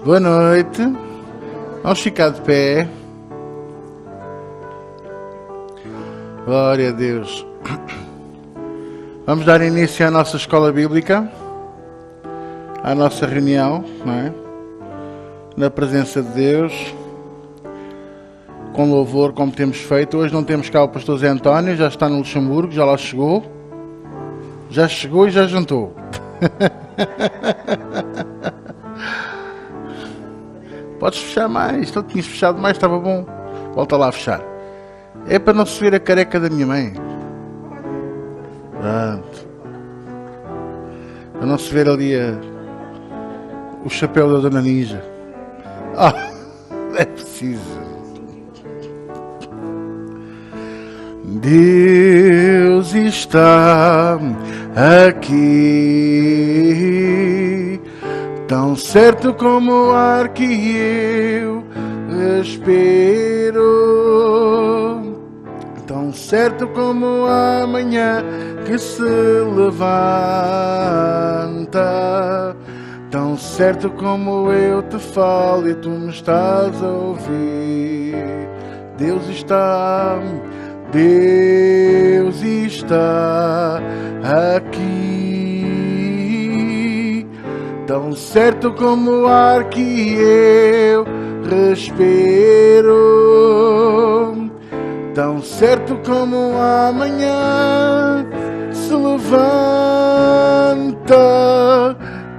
Boa noite. Vamos ficar de pé. Glória a Deus. Vamos dar início à nossa escola bíblica, à nossa reunião, não é? Na presença de Deus, com louvor, como temos feito. Hoje não temos cá o pastor Zé António, já está no Luxemburgo, já lá chegou. Já chegou e já jantou. Podes fechar mais, tu tinhas fechado mais, estava bom. Volta lá a fechar. É para não se ver a careca da minha mãe. Pronto. Para não se ver ali o chapéu da Dona Ninja. É preciso. Deus está aqui, tão certo como o ar que eu respiro, tão certo como a manhã que se levanta, tão certo como eu te falo e tu me estás a ouvir. Deus está aqui, tão certo como o ar que eu respiro, tão certo como amanhã se levanta,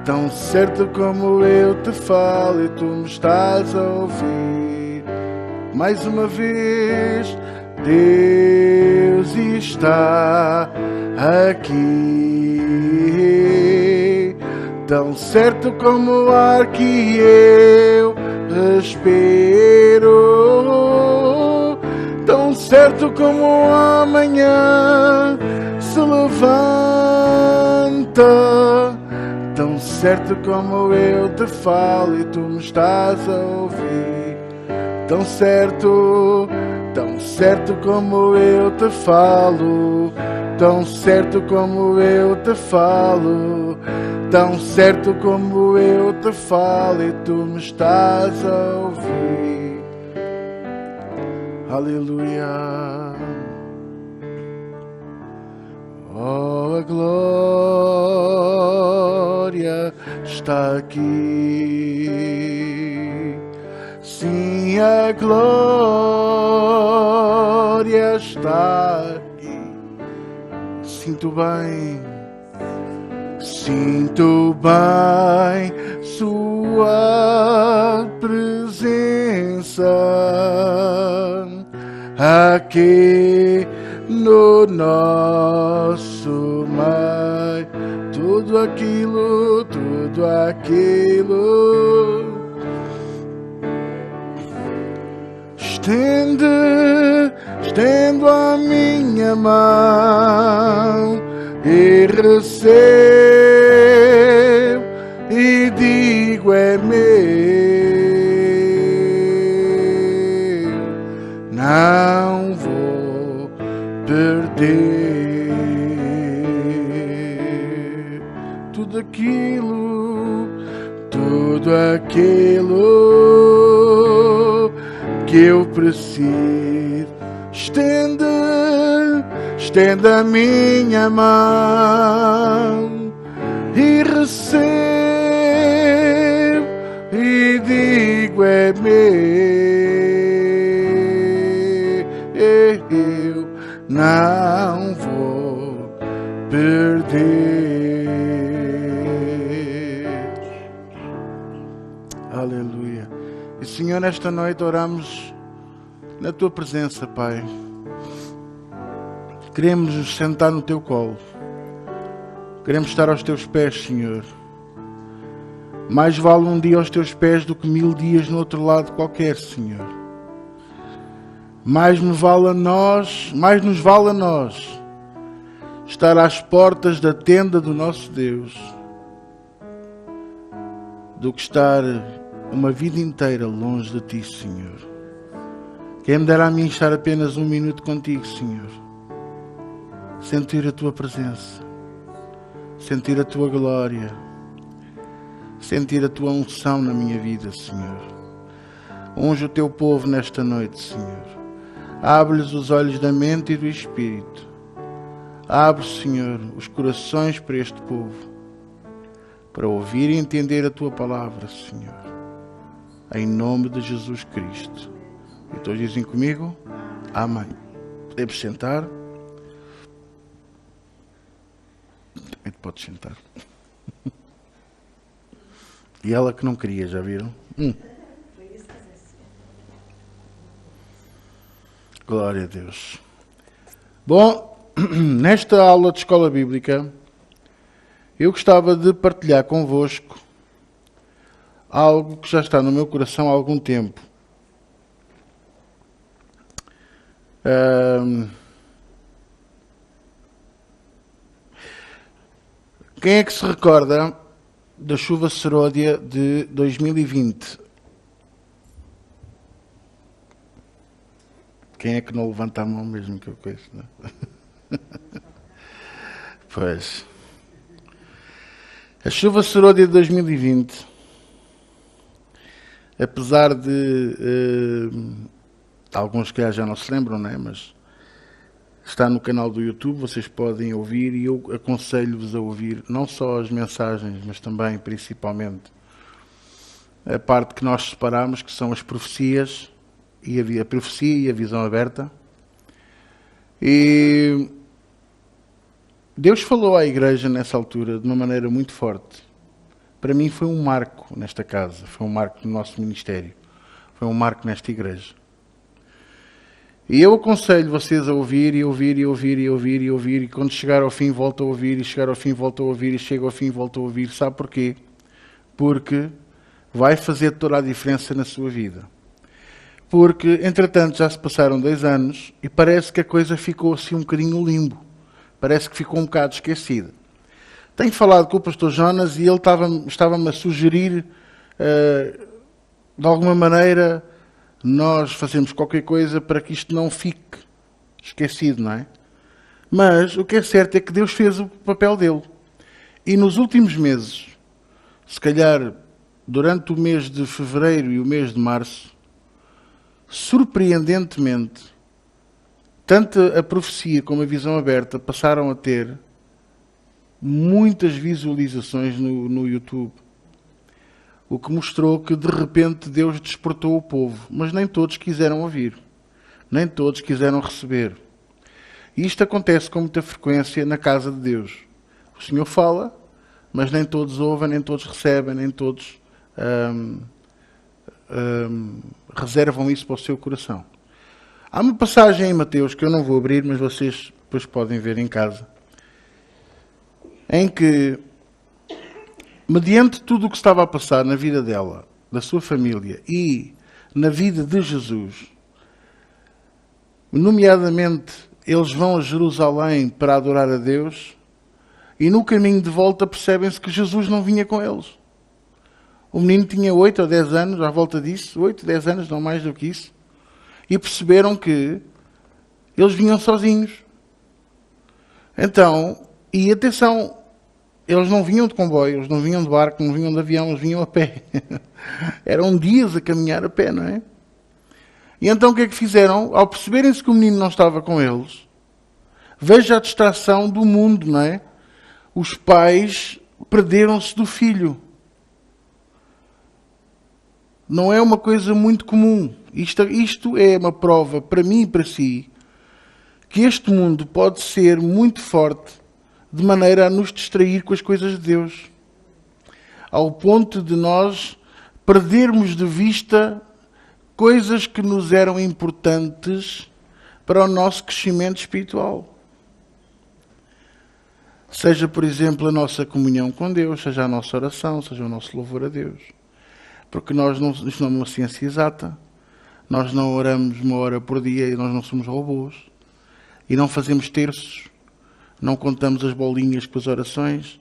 tão certo como eu te falo e tu me estás a ouvir. Mais uma vez, Deus está aqui, tão certo como o ar que eu respiro, tão certo como amanhã se levanta, tão certo como eu te falo e tu me estás a ouvir. Tão certo como eu te falo, tão certo como eu te falo, tão certo como eu te falo e tu me estás a ouvir. Aleluia. Oh, a glória está aqui. Sim, a glória está aqui. Sinto bem sua presença aqui no nosso meio. Tudo aquilo estendo a minha mão e recebo e digo é meu, não vou perder tudo aquilo que eu preciso. Estende a minha mão e recebo e digo é meu, eu não vou perder. Aleluia. E Senhor, nesta noite oramos na tua presença, Pai. Queremos nos sentar no teu colo. Queremos estar aos teus pés, Senhor. Mais vale um dia aos teus pés do que 1000 dias no outro lado qualquer, Senhor. Mais nos vale a nós estar às portas da tenda do nosso Deus do que estar uma vida inteira longe de ti, Senhor. Quem me dera a mim estar apenas 1 minuto contigo, Senhor. Sentir a tua presença, sentir a tua glória, sentir a tua unção na minha vida, Senhor. Unge o teu povo nesta noite, Senhor. Abre-lhes os olhos da mente e do espírito. Abre, Senhor, os corações para este povo, para ouvir e entender a tua palavra, Senhor. Em nome de Jesus Cristo. E todos dizem comigo? Amém. Podemos sentar. Pode sentar. E ela que não queria, já viram? Glória a Deus. Bom, nesta aula de escola bíblica, eu gostava de partilhar convosco algo que já está no meu coração há algum tempo. Quem é que se recorda da chuva seródia de 2020? Quem é que não levanta a mão mesmo que eu conheço? Pois. A chuva seródia de 2020, apesar de alguns que já não se lembram, não é? Mas está no canal do YouTube, vocês podem ouvir, e eu aconselho-vos a ouvir não só as mensagens, mas também, principalmente, a parte que nós separamos, que são as profecias, e a profecia e a visão aberta. E Deus falou à igreja nessa altura de uma maneira muito forte. Para mim foi um marco nesta casa, foi um marco no nosso ministério, foi um marco nesta igreja. E eu aconselho vocês a ouvir, e ouvir, e ouvir, e ouvir, e ouvir, e quando chegar ao fim volta a ouvir, e chegar ao fim volta a ouvir, e chega ao fim volta a ouvir. Sabe porquê? Porque vai fazer toda a diferença na sua vida. Porque, entretanto, já se passaram 2 anos e parece que a coisa ficou assim um bocadinho no limbo. Parece que ficou um bocado esquecida. Tenho falado com o pastor Jonas e ele estava-me a sugerir, de alguma maneira, nós fazemos qualquer coisa para que isto não fique esquecido, não é? Mas o que é certo é que Deus fez o papel dele. E nos últimos meses, se calhar durante o mês de fevereiro e o mês de março, surpreendentemente, tanto a profecia como a visão aberta passaram a ter muitas visualizações no YouTube. O que mostrou que de repente Deus despertou o povo, mas nem todos quiseram ouvir, nem todos quiseram receber. E isto acontece com muita frequência na casa de Deus. O Senhor fala, mas nem todos ouvem, nem todos recebem, nem todos reservam isso para o seu coração. Há uma passagem em Mateus que eu não vou abrir, mas vocês depois podem ver em casa, em que, mediante tudo o que estava a passar na vida dela, da sua família e na vida de Jesus, nomeadamente, eles vão a Jerusalém para adorar a Deus e no caminho de volta percebem-se que Jesus não vinha com eles. O menino tinha 8 ou 10 anos, à volta disso, 8, 10 anos, não mais do que isso, e perceberam que eles vinham sozinhos. Então, e atenção, eles não vinham de comboio, eles não vinham de barco, não vinham de avião, eles vinham a pé. Eram dias a caminhar a pé, não é? E então o que é que fizeram? Ao perceberem-se que o menino não estava com eles, veja a distração do mundo, não é? Os pais perderam-se do filho. Não é uma coisa muito comum. Isto é uma prova, para mim e para si, que este mundo pode ser muito forte de maneira a nos distrair com as coisas de Deus. Ao ponto de nós perdermos de vista coisas que nos eram importantes para o nosso crescimento espiritual. Seja, por exemplo, a nossa comunhão com Deus, seja a nossa oração, seja o nosso louvor a Deus. Porque isto não é uma ciência exata. Nós não oramos 1 hora por dia e nós não somos robôs. E não fazemos terços. Não contamos as bolinhas com as orações.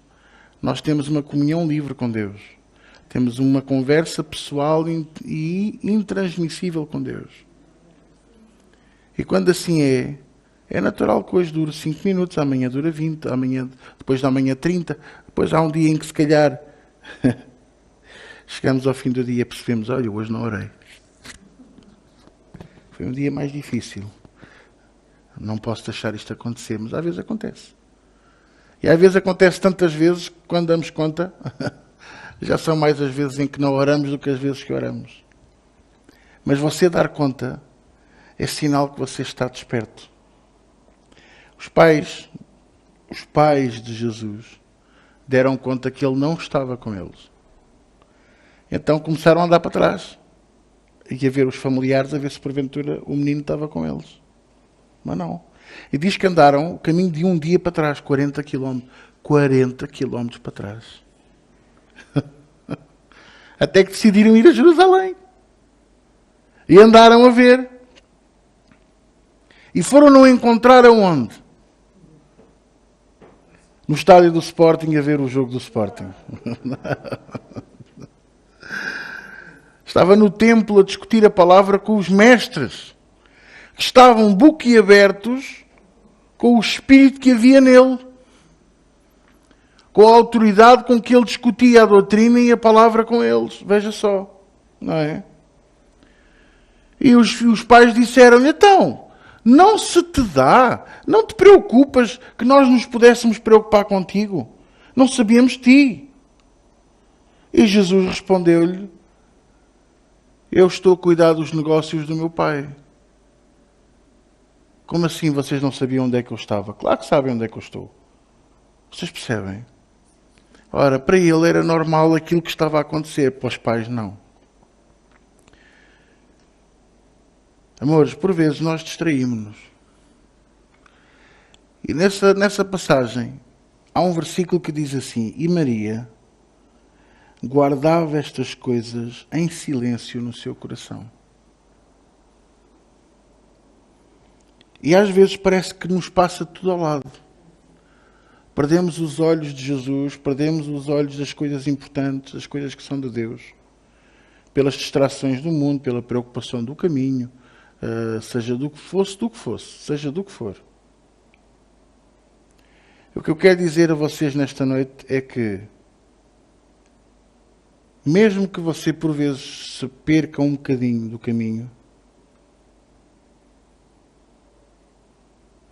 Nós temos uma comunhão livre com Deus. Temos uma conversa pessoal e intransmissível com Deus. E quando assim é natural que hoje dure 5 minutos, amanhã dura 20, depois da manhã 30, depois há um dia em que se calhar chegamos ao fim do dia e percebemos, olha, hoje não orei. Foi um dia mais difícil. Não posso deixar isto acontecer, mas às vezes acontece. E às vezes acontece tantas vezes que quando damos conta, já são mais as vezes em que não oramos do que as vezes que oramos. Mas você dar conta é sinal que você está desperto. Os pais de Jesus deram conta que ele não estava com eles. Então começaram a andar para trás. E a ver os familiares, a ver se porventura o menino estava com eles. Mas não. E diz que andaram o caminho de um dia para trás, 40 quilómetros. 40 quilómetros para trás. Até que decidiram ir a Jerusalém. E andaram a ver. E foram não encontrar aonde? No estádio do Sporting a ver o jogo do Sporting. Estava no templo a discutir a palavra com os mestres, que estavam boquiabertos com o espírito que havia nele, com a autoridade com que ele discutia a doutrina e a palavra com eles. Veja só, não é? E os pais disseram-lhe, então, não se te dá, não te preocupas que nós nos pudéssemos preocupar contigo? Não sabíamos de ti. E Jesus respondeu-lhe, eu estou a cuidar dos negócios do meu pai. Como assim vocês não sabiam onde é que eu estava? Claro que sabem onde é que eu estou. Vocês percebem? Ora, para ele era normal aquilo que estava a acontecer, para os pais não. Amores, por vezes nós distraímos-nos. E nessa passagem há um versículo que diz assim, e Maria guardava estas coisas em silêncio no seu coração. E às vezes parece que nos passa tudo ao lado. Perdemos os olhos de Jesus, perdemos os olhos das coisas importantes, das coisas que são de Deus, pelas distrações do mundo, pela preocupação do caminho, seja do que fosse, seja do que for. O que eu quero dizer a vocês nesta noite é que mesmo que você por vezes se perca um bocadinho do caminho,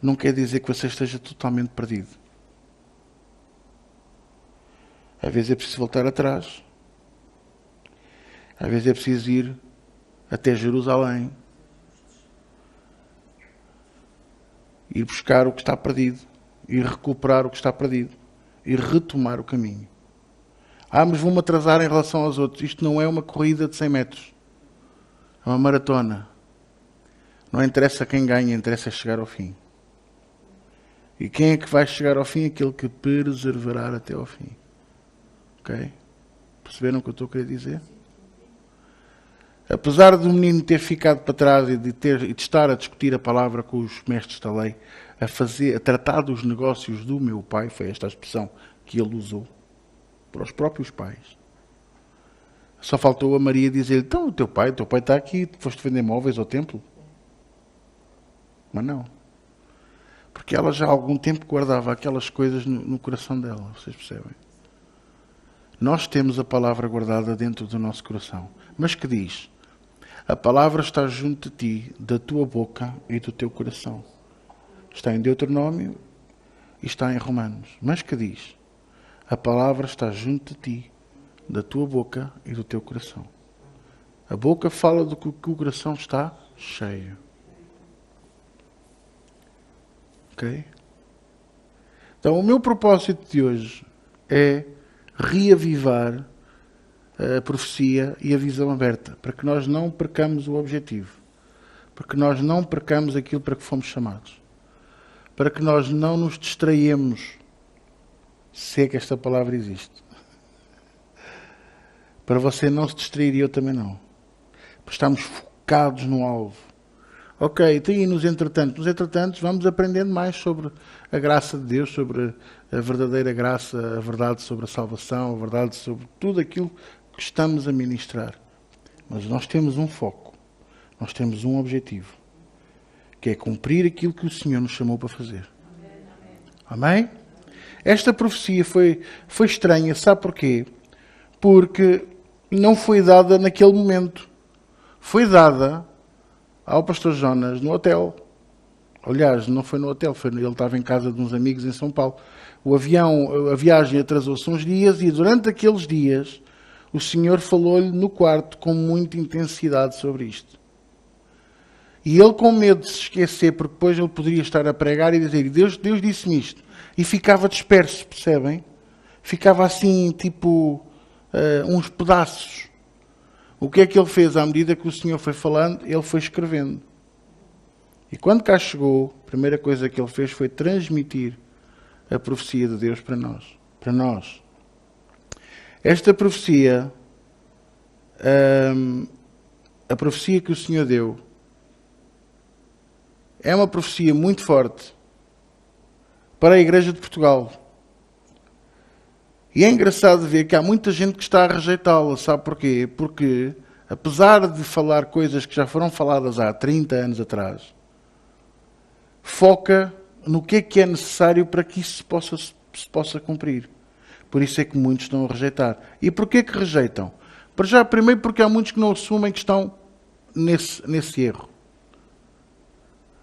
não quer dizer que você esteja totalmente perdido. Às vezes é preciso voltar atrás. Às vezes é preciso ir até Jerusalém. Ir buscar o que está perdido. Ir recuperar o que está perdido. Ir retomar o caminho. Mas vou-me atrasar em relação aos outros. Isto não é uma corrida de 100 metros. É uma maratona. Não interessa quem ganha, interessa chegar ao fim. E quem é que vai chegar ao fim? Aquele que perseverar até ao fim. Ok? Perceberam o que eu estou a querer dizer? Apesar do menino ter ficado para trás e de estar a discutir a palavra com os mestres da lei, a tratar dos negócios do meu pai, foi esta a expressão que ele usou, para os próprios pais. Só faltou a Maria dizer-lhe, então o teu pai está aqui, foste vender móveis ao templo? Mas não. Porque ela já há algum tempo guardava aquelas coisas no coração dela, vocês percebem? Nós temos a palavra guardada dentro do nosso coração. Mas que diz? A palavra está junto de ti, da tua boca e do teu coração. Está em Deuteronômio e está em Romanos. Mas que diz? A palavra está junto de ti, da tua boca e do teu coração. A boca fala do que o coração está cheio. Ok? Então, o meu propósito de hoje é reavivar a profecia e a visão aberta, para que nós não percamos o objetivo, para que nós não percamos aquilo para que fomos chamados, para que nós não nos distraímos, se é que esta palavra existe, para você não se distrair e eu também não, para estarmos focados no alvo. Ok, então e nos entretantos? Nos entretantos vamos aprendendo mais sobre a graça de Deus, sobre a verdadeira graça, a verdade sobre a salvação, a verdade sobre tudo aquilo que estamos a ministrar. Mas nós temos um foco, nós temos um objetivo, que é cumprir aquilo que o Senhor nos chamou para fazer. Amém? Esta profecia foi estranha, sabe porquê? Porque não foi dada naquele momento. Foi dada ao pastor Jonas no hotel. Aliás, não foi no hotel, ele estava em casa de uns amigos em São Paulo. A viagem atrasou-se uns dias e durante aqueles dias o Senhor falou-lhe no quarto com muita intensidade sobre isto. E ele, com medo de se esquecer, porque depois ele poderia estar a pregar e dizer: Deus disse-me isto. E ficava disperso, percebem? Ficava assim, tipo, uns pedaços. O que é que ele fez? À medida que o Senhor foi falando, ele foi escrevendo. E quando cá chegou, a primeira coisa que ele fez foi transmitir a profecia de Deus para nós. Para nós. Esta profecia, a profecia que o Senhor deu, é uma profecia muito forte para a Igreja de Portugal. E é engraçado ver que há muita gente que está a rejeitá-la. Sabe porquê? Porque, apesar de falar coisas que já foram faladas há 30 anos atrás, foca no que é necessário para que isso se possa cumprir. Por isso é que muitos estão a rejeitar. E porquê que rejeitam? Primeiro porque há muitos que não assumem que estão nesse erro.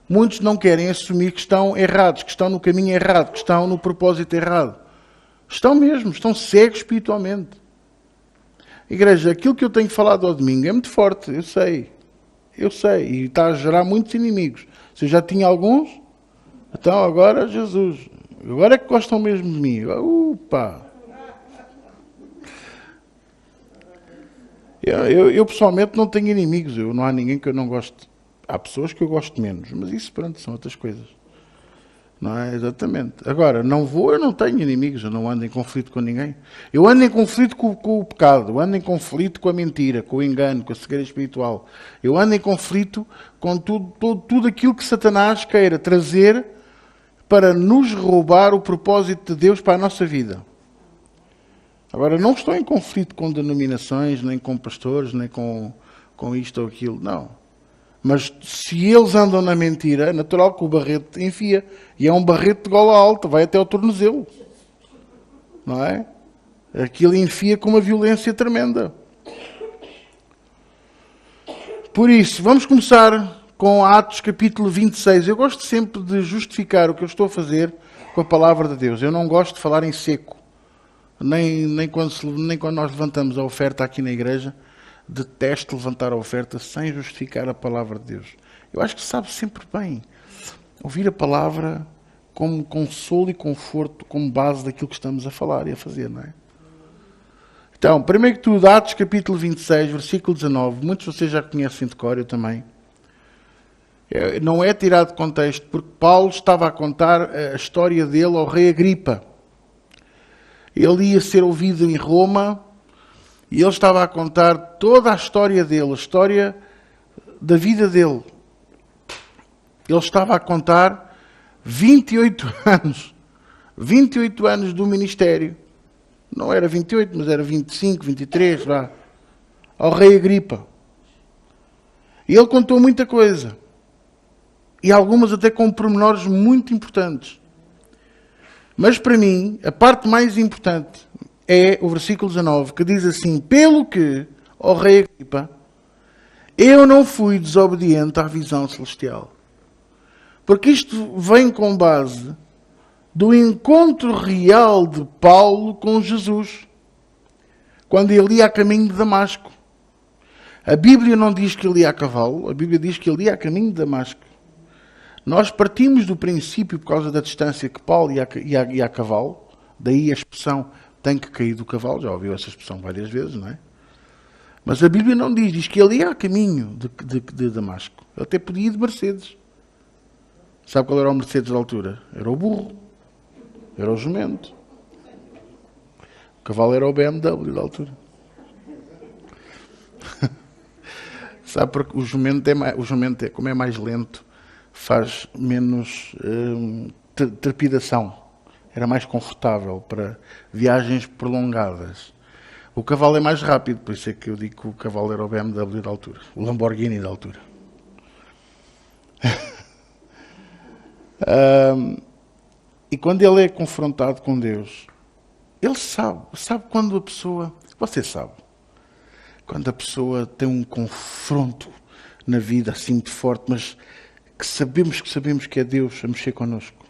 Muitos não querem assumir que estão errados, que estão no caminho errado, que estão no propósito errado. Estão mesmo, estão cegos espiritualmente. Igreja, aquilo que eu tenho falado ao domingo é muito forte, eu sei, e está a gerar muitos inimigos. Se eu já tinha alguns, então agora Jesus, agora é que gostam mesmo de mim. Upa! Eu pessoalmente não tenho inimigos, não há ninguém que eu não goste. Há pessoas que eu gosto menos, mas isso, pronto, são outras coisas. Não é? Exatamente. Agora, eu não tenho inimigos, eu não ando em conflito com ninguém. Eu ando em conflito com o pecado, eu ando em conflito com a mentira, com o engano, com a cegueira espiritual. Eu ando em conflito com tudo aquilo que Satanás queira trazer para nos roubar o propósito de Deus para a nossa vida. Agora, não estou em conflito com denominações, nem com pastores, nem com isto ou aquilo, não. Mas se eles andam na mentira, é natural que o barrete enfia. E é um barrete de gola alta, vai até ao tornozelo. Não é? Aquilo enfia com uma violência tremenda. Por isso, vamos começar com Atos capítulo 26. Eu gosto sempre de justificar o que eu estou a fazer com a palavra de Deus. Eu não gosto de falar em seco. Nem quando nós levantamos a oferta aqui na igreja. Detesto levantar a oferta sem justificar a palavra de Deus. Eu acho que sabe sempre bem ouvir a palavra como consolo e conforto, como base daquilo que estamos a falar e a fazer, não é? Então, primeiro que tudo, Atos capítulo 26, versículo 19. Muitos de vocês já conhecem de cor, eu também. Não é tirado de contexto, porque Paulo estava a contar a história dele ao rei Agripa. Ele ia ser ouvido em Roma. E ele estava a contar toda a história dele, a história da vida dele. Ele estava a contar 28 anos. 28 anos do ministério. Não era 28, mas era 25, 23, vá. Ao rei Agripa. E ele contou muita coisa. E algumas até com pormenores muito importantes. Mas para mim, a parte mais importante é o versículo 19, que diz assim: pelo que, ó rei Agripa, eu não fui desobediente à visão celestial. Porque isto vem com base do encontro real de Paulo com Jesus, quando ele ia a caminho de Damasco. A Bíblia não diz que ele ia a cavalo, a Bíblia diz que ele ia a caminho de Damasco. Nós partimos do princípio, por causa da distância, que Paulo ia a cavalo, daí a expressão tem que cair do cavalo, já ouviu essa expressão várias vezes, não é? Mas a Bíblia não diz que ele ia a caminho de Damasco. Ele até podia ir de Mercedes. Sabe qual era o Mercedes da altura? Era o burro. Era o jumento. O cavalo era o BMW da altura. Sabe porque o jumento como é mais lento, faz menos trepidação. Era mais confortável para viagens prolongadas. O cavalo é mais rápido, por isso é que eu digo que o cavalo era o BMW da altura, o Lamborghini da altura. E quando ele é confrontado com Deus, ele sabe quando a pessoa... Você sabe. Quando a pessoa tem um confronto na vida assim muito forte, mas que sabemos que é Deus a mexer connosco.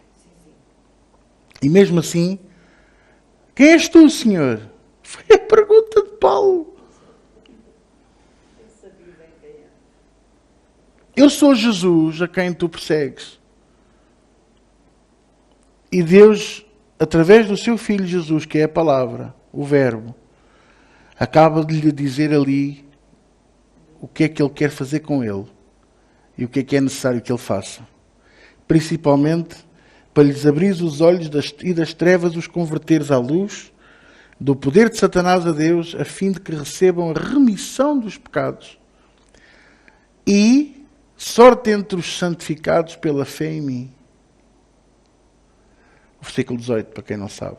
E mesmo assim, quem és tu, Senhor? Foi a pergunta de Paulo. Eu sou Jesus a quem tu persegues. E Deus, através do seu Filho Jesus, que é a palavra, o Verbo, acaba de lhe dizer ali o que é que Ele quer fazer com ele e o que é necessário que Ele faça. Principalmente para lhes abrir os olhos e das trevas os converteres à luz, do poder de Satanás a Deus, a fim de que recebam a remissão dos pecados e sorte entre os santificados pela fé em mim. O versículo 18, para quem não sabe.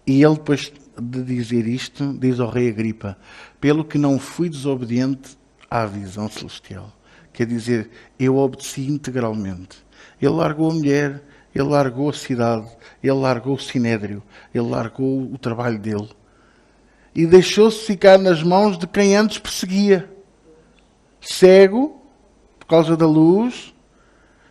E ele, depois de dizer isto, diz ao rei Agripa: pelo que não fui desobediente à visão celestial. Quer dizer, eu obedeci integralmente. Ele largou a mulher, ele largou a cidade, ele largou o sinédrio, ele largou o trabalho dele. E deixou-se ficar nas mãos de quem antes perseguia. Cego, por causa da luz,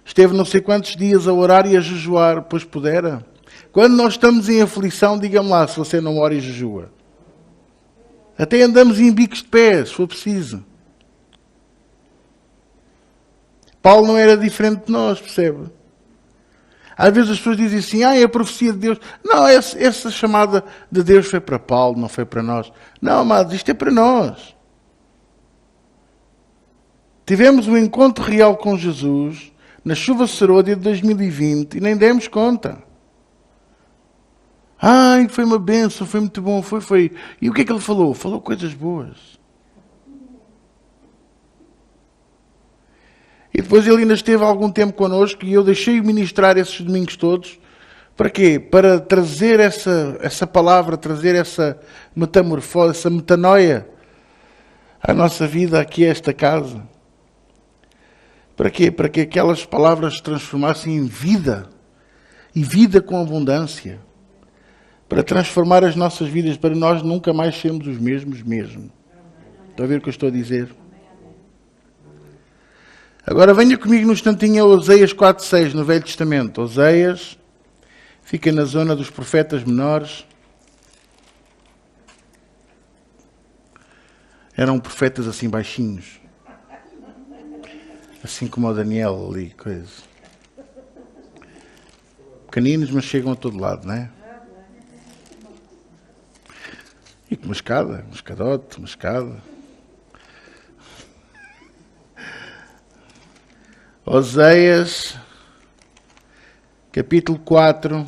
esteve não sei quantos dias a orar e a jejuar, pois pudera. Quando nós estamos em aflição, diga-me lá se você não ora e jejua. Até andamos em bicos de pés, se for preciso. Paulo não era diferente de nós, percebe? Às vezes as pessoas dizem assim, é a profecia de Deus. Não, essa chamada de Deus foi para Paulo, não foi para nós. Não, amados, isto é para nós. Tivemos um encontro real com Jesus na chuva serôdia de 2020 e nem demos conta. Foi uma bênção, foi muito bom, foi. E o que é que ele falou? Falou coisas boas. E depois ele ainda esteve algum tempo connosco e eu deixei-o ministrar esses domingos todos. Para quê? Para trazer essa palavra, trazer essa metamorfose, essa metanoia à nossa vida, aqui a esta casa. Para quê? Para que aquelas palavras se transformassem em vida. E vida com abundância. Para transformar as nossas vidas, para nós nunca mais sermos os mesmos mesmo. Está a ver o que eu estou a dizer? Agora venha comigo no instantinho a Oseias 4:6, no Velho Testamento. Oseias fica na zona dos profetas menores. Eram profetas assim baixinhos. Assim como o Daniel ali, coisa. Pequeninos, mas chegam a todo lado, não é? E com uma escada, uma escadote, uma escada. Oseias, capítulo 4.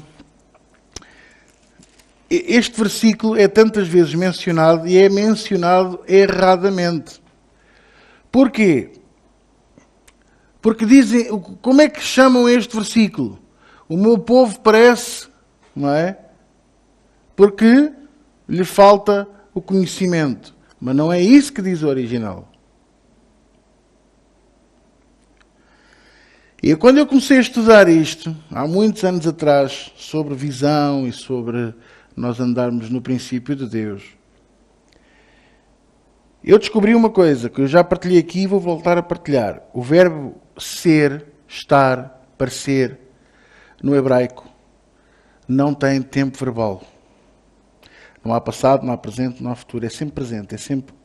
Este versículo é tantas vezes mencionado e é mencionado erradamente. Porquê? Porque dizem, como é que chamam este versículo? O meu povo parece, não é? Porque lhe falta o conhecimento. Mas não é isso que diz o original. E quando eu comecei a estudar isto, há muitos anos atrás, sobre visão e sobre nós andarmos no princípio de Deus, eu descobri uma coisa que eu já partilhei aqui e vou voltar a partilhar. O verbo ser, estar, parecer, no hebraico, não tem tempo verbal. Não há passado, não há presente, não há futuro. É sempre presente, é sempre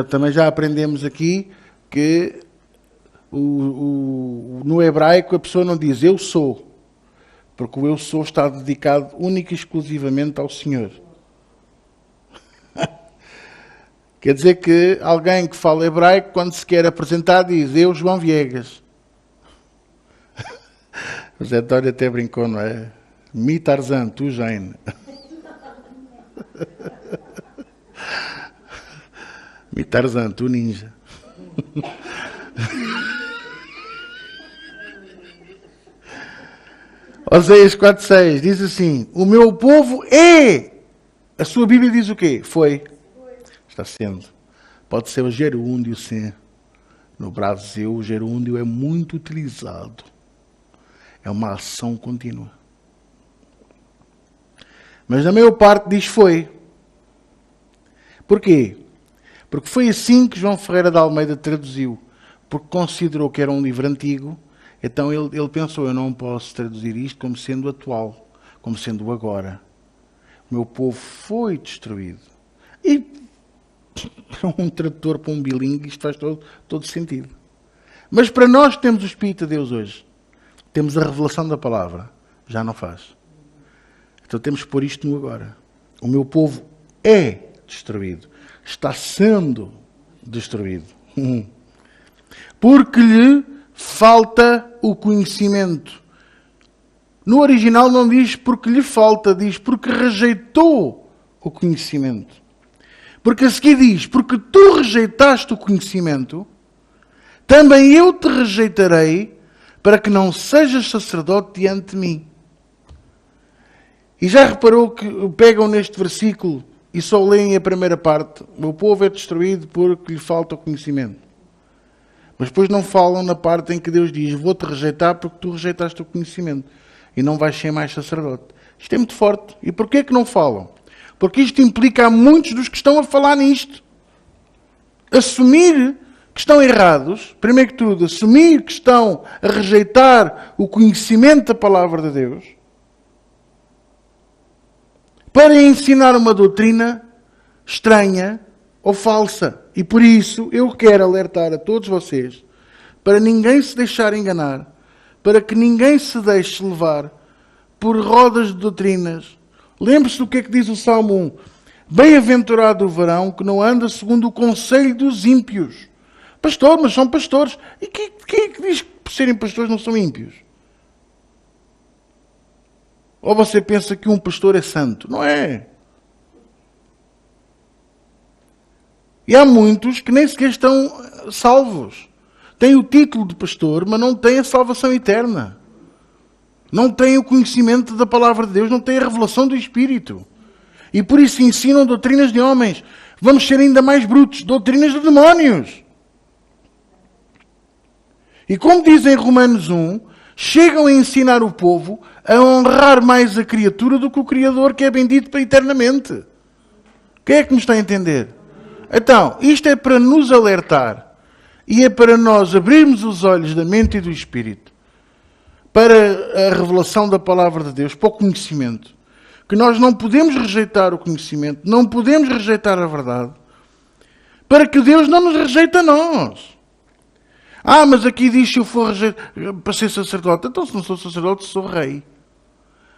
também já aprendemos aqui que no hebraico a pessoa não diz eu sou, porque o eu sou está dedicado única e exclusivamente ao Senhor. Quer dizer que alguém que fala hebraico, quando se quer apresentar, diz eu, João Viegas. O Zé Dória até brincou, não é? Mi Tarzan, tu Jane. Mi Tarzan, tu ninja. Oseias 4:6 diz assim: o meu povo é. A sua Bíblia diz o quê? Foi. Está sendo. Pode ser o gerúndio, sim. No Brasil, o gerúndio é muito utilizado. É uma ação contínua. Mas na maior parte diz foi. Porquê? Porque foi assim que João Ferreira de Almeida traduziu. Porque considerou que era um livro antigo, então ele pensou, eu não posso traduzir isto como sendo atual, como sendo agora. O meu povo foi destruído. E para um tradutor, para um bilingue, isto faz todo sentido. Mas para nós que temos o Espírito de Deus hoje, temos a revelação da palavra, já não faz. Então temos que pôr isto no agora. O meu povo é destruído. Está sendo destruído. Porque lhe falta o conhecimento. No original não diz porque lhe falta, diz porque rejeitou o conhecimento. Porque a seguir diz, porque tu rejeitaste o conhecimento, também eu te rejeitarei para que não sejas sacerdote diante de mim. E já reparou que pegam neste versículo e só leem a primeira parte, o meu povo é destruído porque lhe falta o conhecimento. Mas depois não falam na parte em que Deus diz, vou-te rejeitar porque tu rejeitaste o conhecimento e não vais ser mais sacerdote. Isto é muito forte. E porquê que não falam? Porque isto implica a muitos dos que estão a falar nisto. Assumir que estão errados, primeiro que tudo, assumir que estão a rejeitar o conhecimento da palavra de Deus, para ensinar uma doutrina estranha ou falsa. E por isso eu quero alertar a todos vocês para ninguém se deixar enganar, para que ninguém se deixe levar por rodas de doutrinas. Lembre-se do que é que diz o Salmo 1. Bem-aventurado o varão que não anda segundo o conselho dos ímpios. Pastor, mas são pastores. E quem é que diz que por serem pastores não são ímpios? Ou você pensa que um pastor é santo? Não é. E há muitos que nem sequer estão salvos. Têm o título de pastor, mas não têm a salvação eterna. Não têm o conhecimento da palavra de Deus, não têm a revelação do Espírito. E por isso ensinam doutrinas de homens. Vamos ser ainda mais brutos, doutrinas de demónios. E como diz em Romanos 1, chegam a ensinar o povo a honrar mais a criatura do que o Criador, que é bendito para eternamente. Quem é que me está a entender? Então, isto é para nos alertar e é para nós abrirmos os olhos da mente e do Espírito para a revelação da palavra de Deus, para o conhecimento. Que nós não podemos rejeitar o conhecimento, não podemos rejeitar a verdade, para que Deus não nos rejeite a nós. Ah, mas aqui diz se eu for para ser sacerdote. Então se não sou sacerdote, sou rei.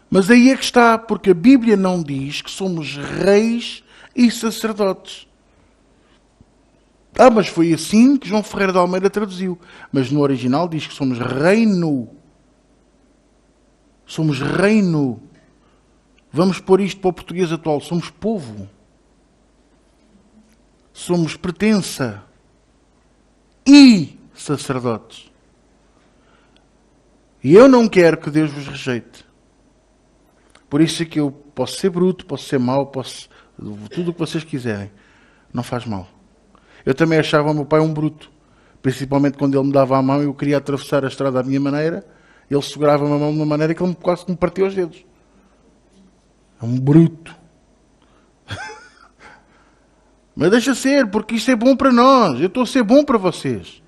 Mas aí é que está, porque a Bíblia não diz que somos reis e sacerdotes. Ah, mas foi assim que João Ferreira de Almeida traduziu. Mas no original diz que somos reino. Somos reino. Vamos pôr isto para o português atual. Somos povo. Somos pertença. E sacerdotes. E eu não quero que Deus vos rejeite. Por isso é que eu posso ser bruto, posso ser mau, posso... tudo o que vocês quiserem. Não faz mal. Eu também achava o meu pai um bruto. Principalmente quando ele me dava a mão e eu queria atravessar a estrada à minha maneira. Ele segurava-me a mão de uma maneira que ele quase me partiu os dedos. É um bruto. Mas deixa ser, porque isto é bom para nós. Eu estou a ser bom para vocês.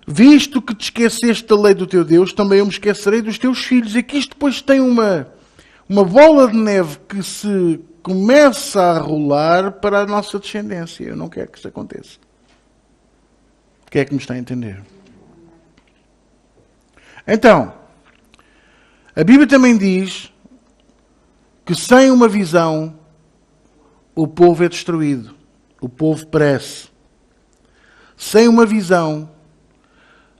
Visto que te esqueceste da lei do teu Deus, também eu me esquecerei dos teus filhos. E que isto depois tem uma bola de neve que se começa a rolar para a nossa descendência. Eu não quero que isso aconteça. Quem é que me está a entender? Então, a Bíblia também diz que sem uma visão o povo é destruído. O povo perece. Sem uma visão,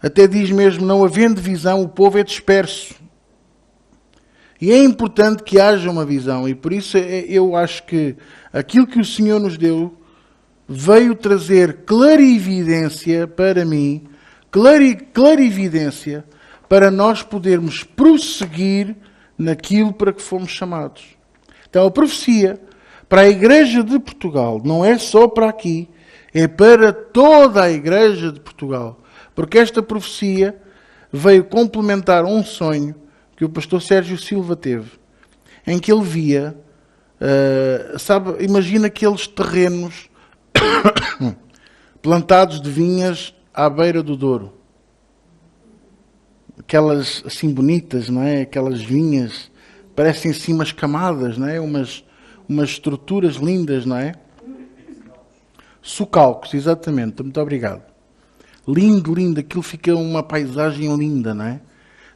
até diz mesmo, não havendo visão, o povo é disperso. E é importante que haja uma visão. E por isso eu acho que aquilo que o Senhor nos deu veio trazer clarividência para mim, clarividência para nós podermos prosseguir naquilo para que fomos chamados. Então a profecia para a Igreja de Portugal não é só para aqui, é para toda a Igreja de Portugal. Porque esta profecia veio complementar um sonho que o pastor Sérgio Silva teve. em que ele via, sabe, imagina aqueles terrenos plantados de vinhas à beira do Douro. Aquelas assim bonitas, não é? Aquelas vinhas, parecem assim umas camadas, não é? Umas estruturas lindas, não é? Socalcos, exatamente, muito obrigado. Lindo, lindo, aquilo fica uma paisagem linda, não é?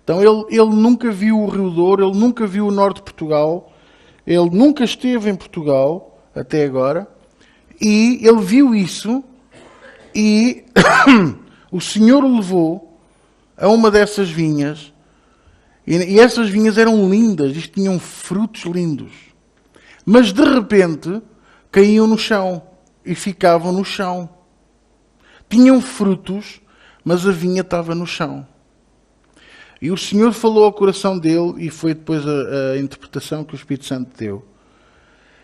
Então ele nunca viu o Rio Douro, ele nunca viu o norte de Portugal, ele nunca esteve em Portugal, até agora, e ele viu isso, e o Senhor o levou a uma dessas vinhas, e essas vinhas eram lindas, isto tinham frutos lindos, mas de repente caíam no chão, e ficavam no chão. Tinham frutos, mas a vinha estava no chão. E o Senhor falou ao coração dele, e foi depois a interpretação que o Espírito Santo deu.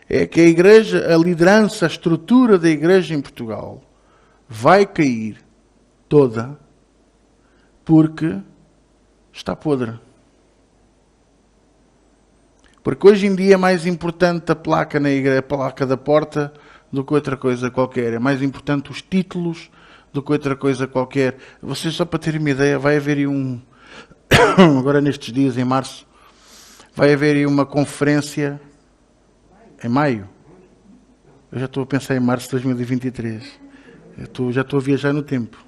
É que a igreja, a liderança, a estrutura da igreja em Portugal vai cair toda porque está podre. Porque hoje em dia é mais importante a placa na igreja, a placa da porta, do que outra coisa qualquer. É mais importante os títulos do que outra coisa qualquer. Vocês, só para terem uma ideia, vai haver aí agora nestes dias, em março, vai haver aí uma conferência, em maio. Eu já estou a pensar em março de 2023. Já estou a viajar no tempo.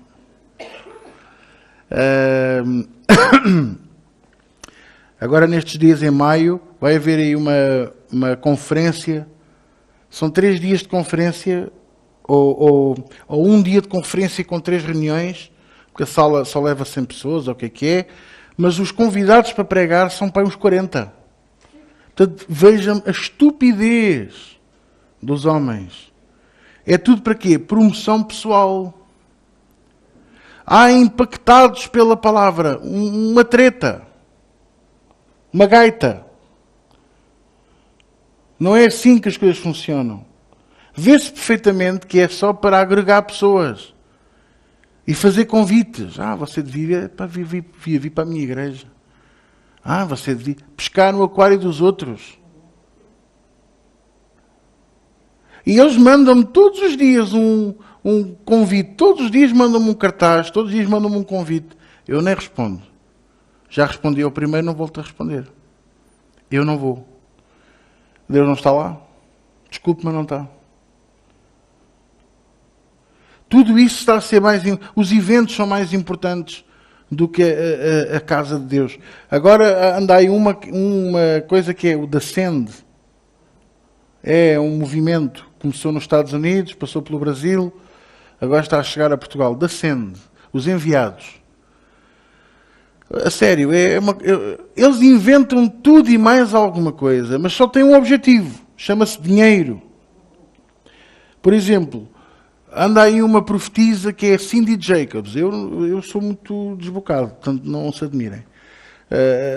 Agora nestes dias, em maio, vai haver aí uma conferência. São 3 dias de conferência, ou um dia de conferência com 3 reuniões, porque a sala só leva 100 pessoas, ou o que é, mas os convidados para pregar são para uns 40. Portanto, vejam a estupidez dos homens. É tudo para quê? Promoção pessoal. Há impactados pela palavra, uma treta, uma gaita. Não é assim que as coisas funcionam. Vê-se perfeitamente que é só para agregar pessoas e fazer convites. Você devia vir para a minha igreja. Você devia pescar no aquário dos outros. E eles mandam-me todos os dias um convite. Todos os dias mandam-me um cartaz. Todos os dias mandam-me um convite. Eu nem respondo. Já respondi ao primeiro, não volto a responder. Eu não vou. Deus não está lá? Desculpe, mas não está. Tudo isso está a ser mais... Os eventos são mais importantes do que a casa de Deus. Agora anda aí uma coisa que é o Descende. É um movimento. Começou nos Estados Unidos, passou pelo Brasil, agora está a chegar a Portugal. Descende. Os enviados. A sério, eles inventam tudo e mais alguma coisa, mas só têm um objetivo. Chama-se dinheiro. Por exemplo, anda aí uma profetisa que é Cindy Jacobs. Eu sou muito desbocado, portanto não se admirem.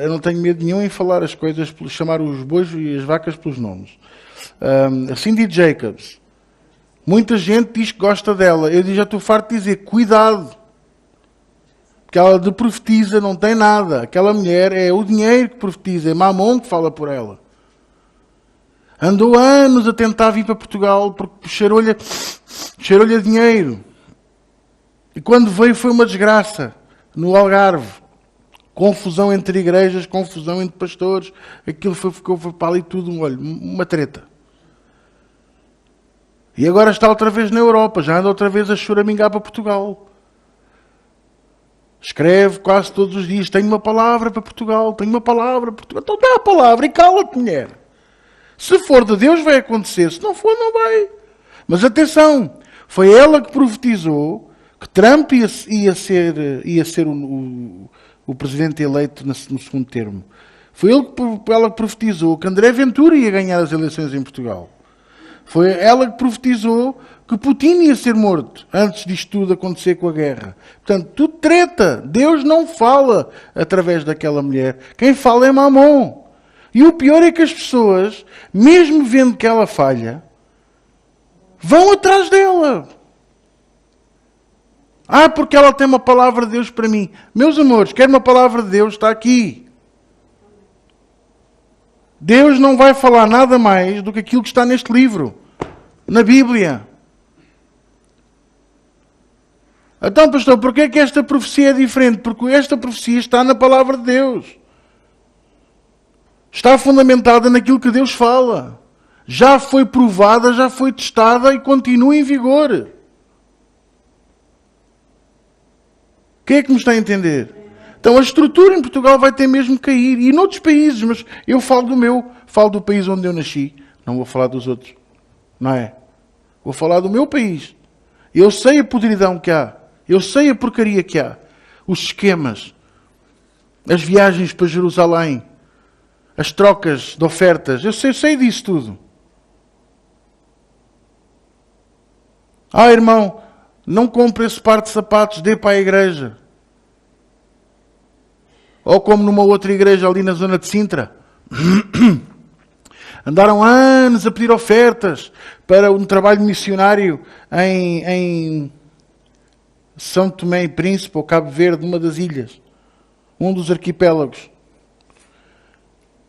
Eu não tenho medo nenhum em falar as coisas, chamar os bois e as vacas pelos nomes. A Cindy Jacobs. Muita gente diz que gosta dela. Eu já estou farto de dizer, cuidado. Que ela de profetiza não tem nada. Aquela mulher é o dinheiro que profetiza, é Mamon que fala por ela. Andou anos a tentar vir para Portugal porque cheirou-lhe a dinheiro. E quando veio foi uma desgraça. No Algarve. Confusão entre igrejas, confusão entre pastores. Aquilo ficou para ali tudo, uma treta. E agora está outra vez na Europa. Já anda outra vez a choramingar para Portugal. Escreve quase todos os dias. Tenho uma palavra para Portugal. Tenho uma palavra para Portugal. Então dá a palavra e cala-te, mulher. Se for de Deus vai acontecer. Se não for, não vai. Mas atenção. Foi ela que profetizou que Trump ia ser o presidente eleito no segundo termo. Foi ela que profetizou que André Ventura ia ganhar as eleições em Portugal. Foi ela que profetizou que Putin ia ser morto antes disto tudo acontecer com a guerra. Portanto, tudo treta. Deus não fala através daquela mulher. Quem fala é Mamon. E o pior é que as pessoas, mesmo vendo que ela falha, vão atrás dela. Porque ela tem uma palavra de Deus para mim. Meus amores, quer uma palavra de Deus? Está aqui. Deus não vai falar nada mais do que aquilo que está neste livro, na Bíblia. Então, pastor, porquê é que esta profecia é diferente? Porque esta profecia está na palavra de Deus. Está fundamentada naquilo que Deus fala. Já foi provada, já foi testada e continua em vigor. Quem é que me está a entender? Então a estrutura em Portugal vai ter mesmo que cair. E noutros países, mas eu falo do meu, falo do país onde eu nasci. Não vou falar dos outros. Não é? Vou falar do meu país. Eu sei a podridão que há. Eu sei a porcaria que há. Os esquemas. As viagens para Jerusalém. As trocas de ofertas. Eu sei disso tudo. Irmão, não compre esse par de sapatos, dê para a igreja. Ou como numa outra igreja ali na zona de Sintra. Andaram anos a pedir ofertas para um trabalho missionário em São Tomé e Príncipe, ou Cabo Verde, uma das ilhas. Um dos arquipélagos.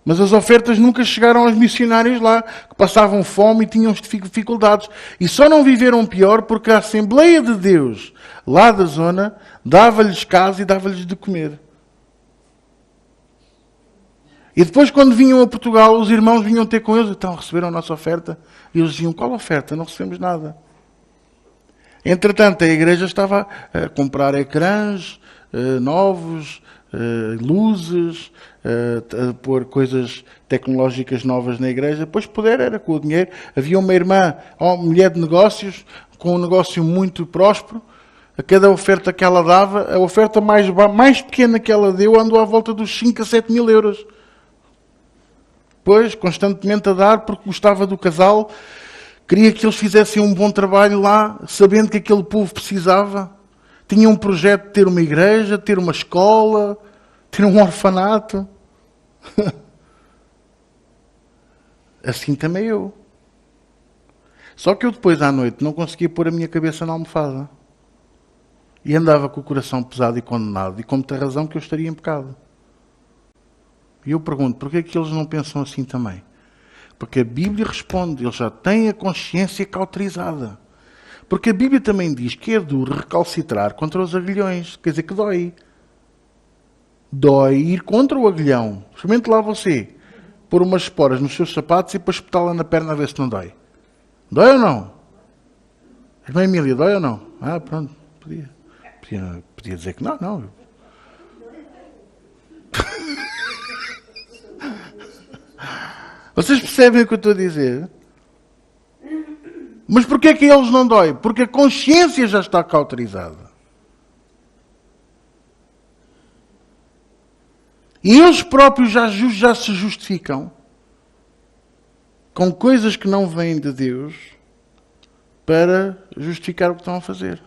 Mas as ofertas nunca chegaram aos missionários lá, que passavam fome e tinham dificuldades. E só não viveram pior porque a Assembleia de Deus, lá da zona, dava-lhes casa e dava-lhes de comer. E depois, quando vinham a Portugal, os irmãos vinham ter com eles. Então, receberam a nossa oferta? E eles diziam, qual oferta? Não recebemos nada. Entretanto, a igreja estava a comprar ecrãs novos, luzes, a pôr coisas tecnológicas novas na igreja. Pois poder era com o dinheiro. Havia uma irmã, mulher de negócios, com um negócio muito próspero. A cada oferta que ela dava, a oferta mais pequena que ela deu andou à volta dos 5 a 7 mil euros. Pois, constantemente a dar, porque gostava do casal, queria que eles fizessem um bom trabalho lá, sabendo que aquele povo precisava. Tinha um projeto de ter uma igreja, ter uma escola, ter um orfanato. Assim também eu. Só que eu depois à noite não conseguia pôr a minha cabeça na almofada. E andava com o coração pesado e condenado. E com muita razão que eu estaria em pecado. E eu pergunto, porquê é que eles não pensam assim também? Porque a Bíblia responde, eles já têm a consciência cauterizada. Porque a Bíblia também diz que é duro recalcitrar contra os aguilhões. Quer dizer que dói. Dói ir contra o aguilhão. Experimente lá você. Pôr umas esporas nos seus sapatos e depois espetá-la na perna a ver se não dói. Dói ou não? Irmã Emília, dói ou não? Pronto. Podia dizer que não. Vocês percebem o que eu estou a dizer? Mas porquê é que eles não dói? Porque a consciência já está cauterizada. E eles próprios já se justificam com coisas que não vêm de Deus para justificar o que estão a fazer.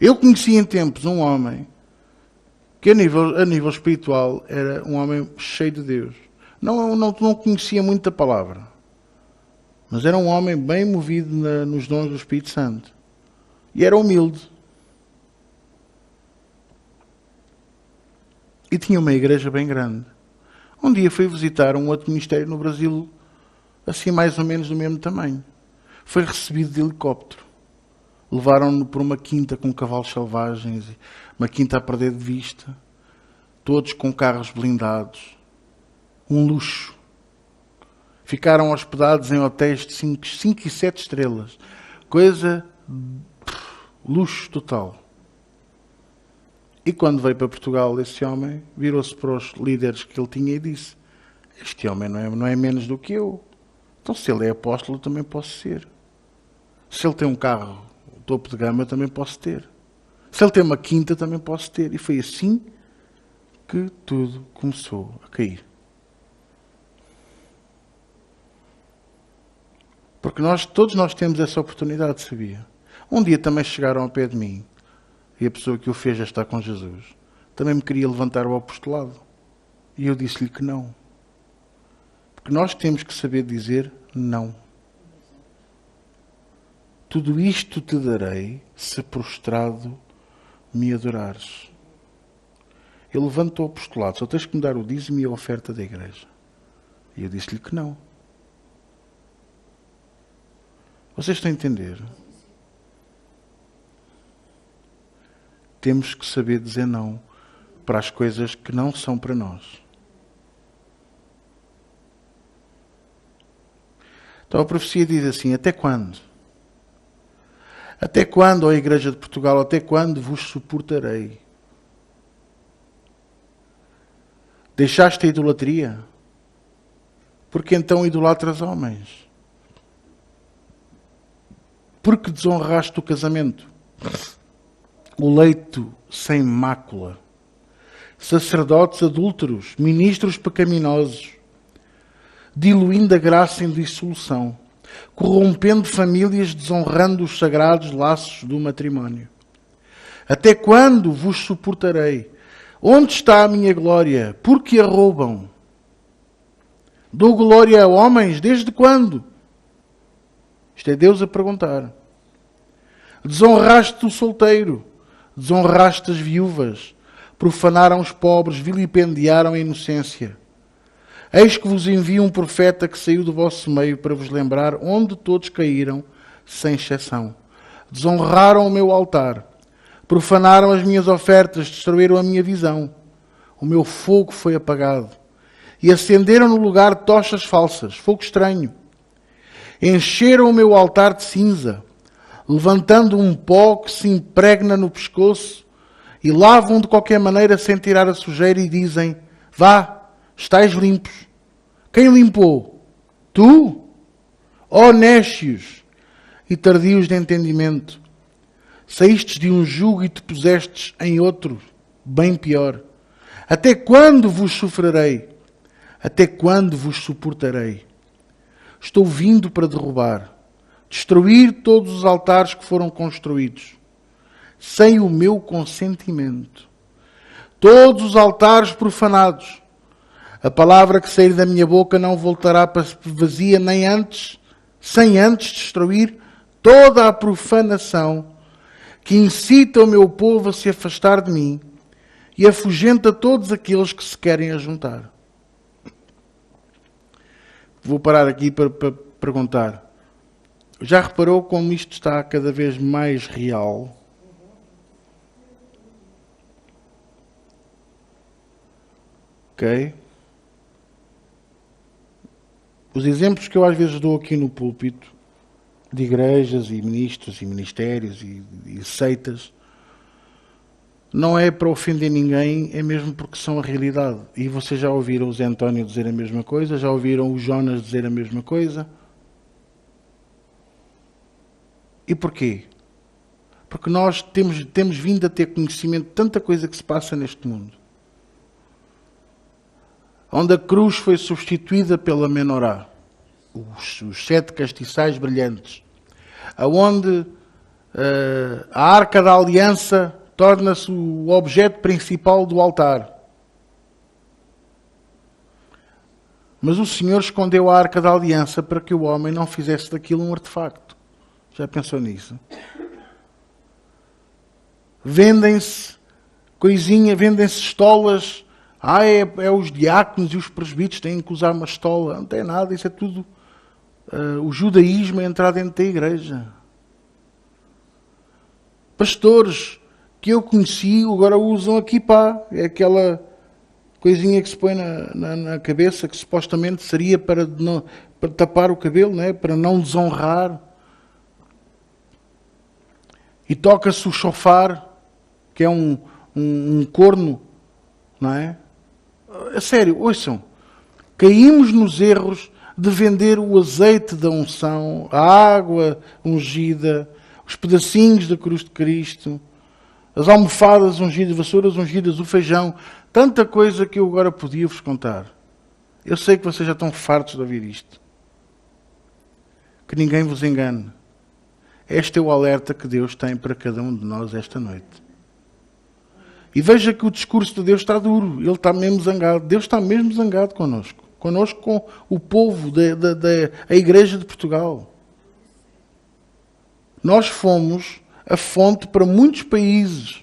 Eu conheci em tempos um homem que a nível espiritual era um homem cheio de Deus. Não conhecia muito a palavra. Mas era um homem bem movido nos dons do Espírito Santo. E era humilde. E tinha uma igreja bem grande. Um dia fui visitar um outro ministério no Brasil, assim mais ou menos do mesmo tamanho. Foi recebido de helicóptero. Levaram-no por uma quinta com cavalos selvagens, uma quinta a perder de vista, todos com carros blindados. Um luxo. Ficaram hospedados em hotéis de 5 e 7 estrelas. Luxo total. E quando veio para Portugal, esse homem virou-se para os líderes que ele tinha e disse: este homem não é menos do que eu. Então se ele é apóstolo, eu também posso ser. Se ele tem um carro topo de gama, eu também posso ter. Se ele tem uma quinta, também posso ter. E foi assim que tudo começou a cair. Porque todos nós temos essa oportunidade, sabia? Um dia também chegaram ao pé de mim, e a pessoa que o fez já está com Jesus, também me queria levantar ao apostolado. E eu disse-lhe que não. Porque nós temos que saber dizer não. Tudo isto te darei se prostrado me adorares. Ele levantou o apostolado, só tens que me dar o dízimo e a oferta da igreja. E eu disse-lhe que não. Vocês estão a entender? Temos que saber dizer não para as coisas que não são para nós. Então a profecia diz assim: até quando? Até quando, ó Igreja de Portugal, até quando vos suportarei? Deixaste a idolatria? Porque então idolatras homens? Porque desonraste o casamento? O leito sem mácula? Sacerdotes adúlteros? Ministros pecaminosos? Diluindo a graça em dissolução? Corrompendo famílias, desonrando os sagrados laços do matrimónio? Até quando vos suportarei? Onde está a minha glória? Por que a roubam? Dou glória a homens? Desde quando? Isto é Deus a perguntar. Desonraste o solteiro, desonraste as viúvas, profanaram os pobres, vilipendiaram a inocência. Eis que vos envio um profeta que saiu do vosso meio para vos lembrar onde todos caíram, sem exceção. Desonraram o meu altar, profanaram as minhas ofertas, destruíram a minha visão. O meu fogo foi apagado. E acenderam no lugar tochas falsas, fogo estranho. Encheram o meu altar de cinza, levantando um pó que se impregna no pescoço, e lavam de qualquer maneira sem tirar a sujeira e dizem: vá, estais limpos. Quem limpou? Tu? Ó nécios e tardios de entendimento, saístes de um jugo e te pusestes em outro, bem pior. Até quando vos sofrerei? Até quando vos suportarei? Estou vindo para derrubar, destruir todos os altares que foram construídos, sem o meu consentimento. Todos os altares profanados. A palavra que sair da minha boca não voltará para vazia, nem antes, sem antes destruir toda a profanação que incita o meu povo a se afastar de mim e afugenta todos aqueles que se querem ajuntar. Vou parar aqui para perguntar. Já reparou como isto está cada vez mais real? Ok? Os exemplos que eu às vezes dou aqui no púlpito, de igrejas e ministros e ministérios e seitas, não é para ofender ninguém, é mesmo porque são a realidade. E vocês já ouviram o Zé António dizer a mesma coisa, já ouviram o Jonas dizer a mesma coisa. E porquê? Porque nós temos vindo a ter conhecimento de tanta coisa que se passa neste mundo. Onde a cruz foi substituída pela menorá, os 7 castiçais brilhantes. Aonde a Arca da Aliança torna-se o objeto principal do altar. Mas o Senhor escondeu a Arca da Aliança para que o homem não fizesse daquilo um artefacto. Já pensou nisso? Vendem-se vendem-se estolas. É os diáconos e os presbíteros têm que usar uma estola. Não tem nada, isso é tudo o judaísmo a entrar dentro da igreja. Pastores que eu conheci agora usam a kippá. É aquela coisinha que se põe na cabeça, que supostamente seria para tapar o cabelo, não é? Para não desonrar. E toca-se o shofar, que é um corno, não é? A sério, ouçam, caímos nos erros de vender o azeite da unção, a água ungida, os pedacinhos da cruz de Cristo, as almofadas ungidas, vassouras ungidas, o feijão, tanta coisa que eu agora podia vos contar. Eu sei que vocês já estão fartos de ouvir isto. Que ninguém vos engane. Este é o alerta que Deus tem para cada um de nós esta noite. E veja que o discurso de Deus está duro. Ele está mesmo zangado. Deus está mesmo zangado connosco. Connosco, com o povo da Igreja de Portugal. Nós fomos a fonte para muitos países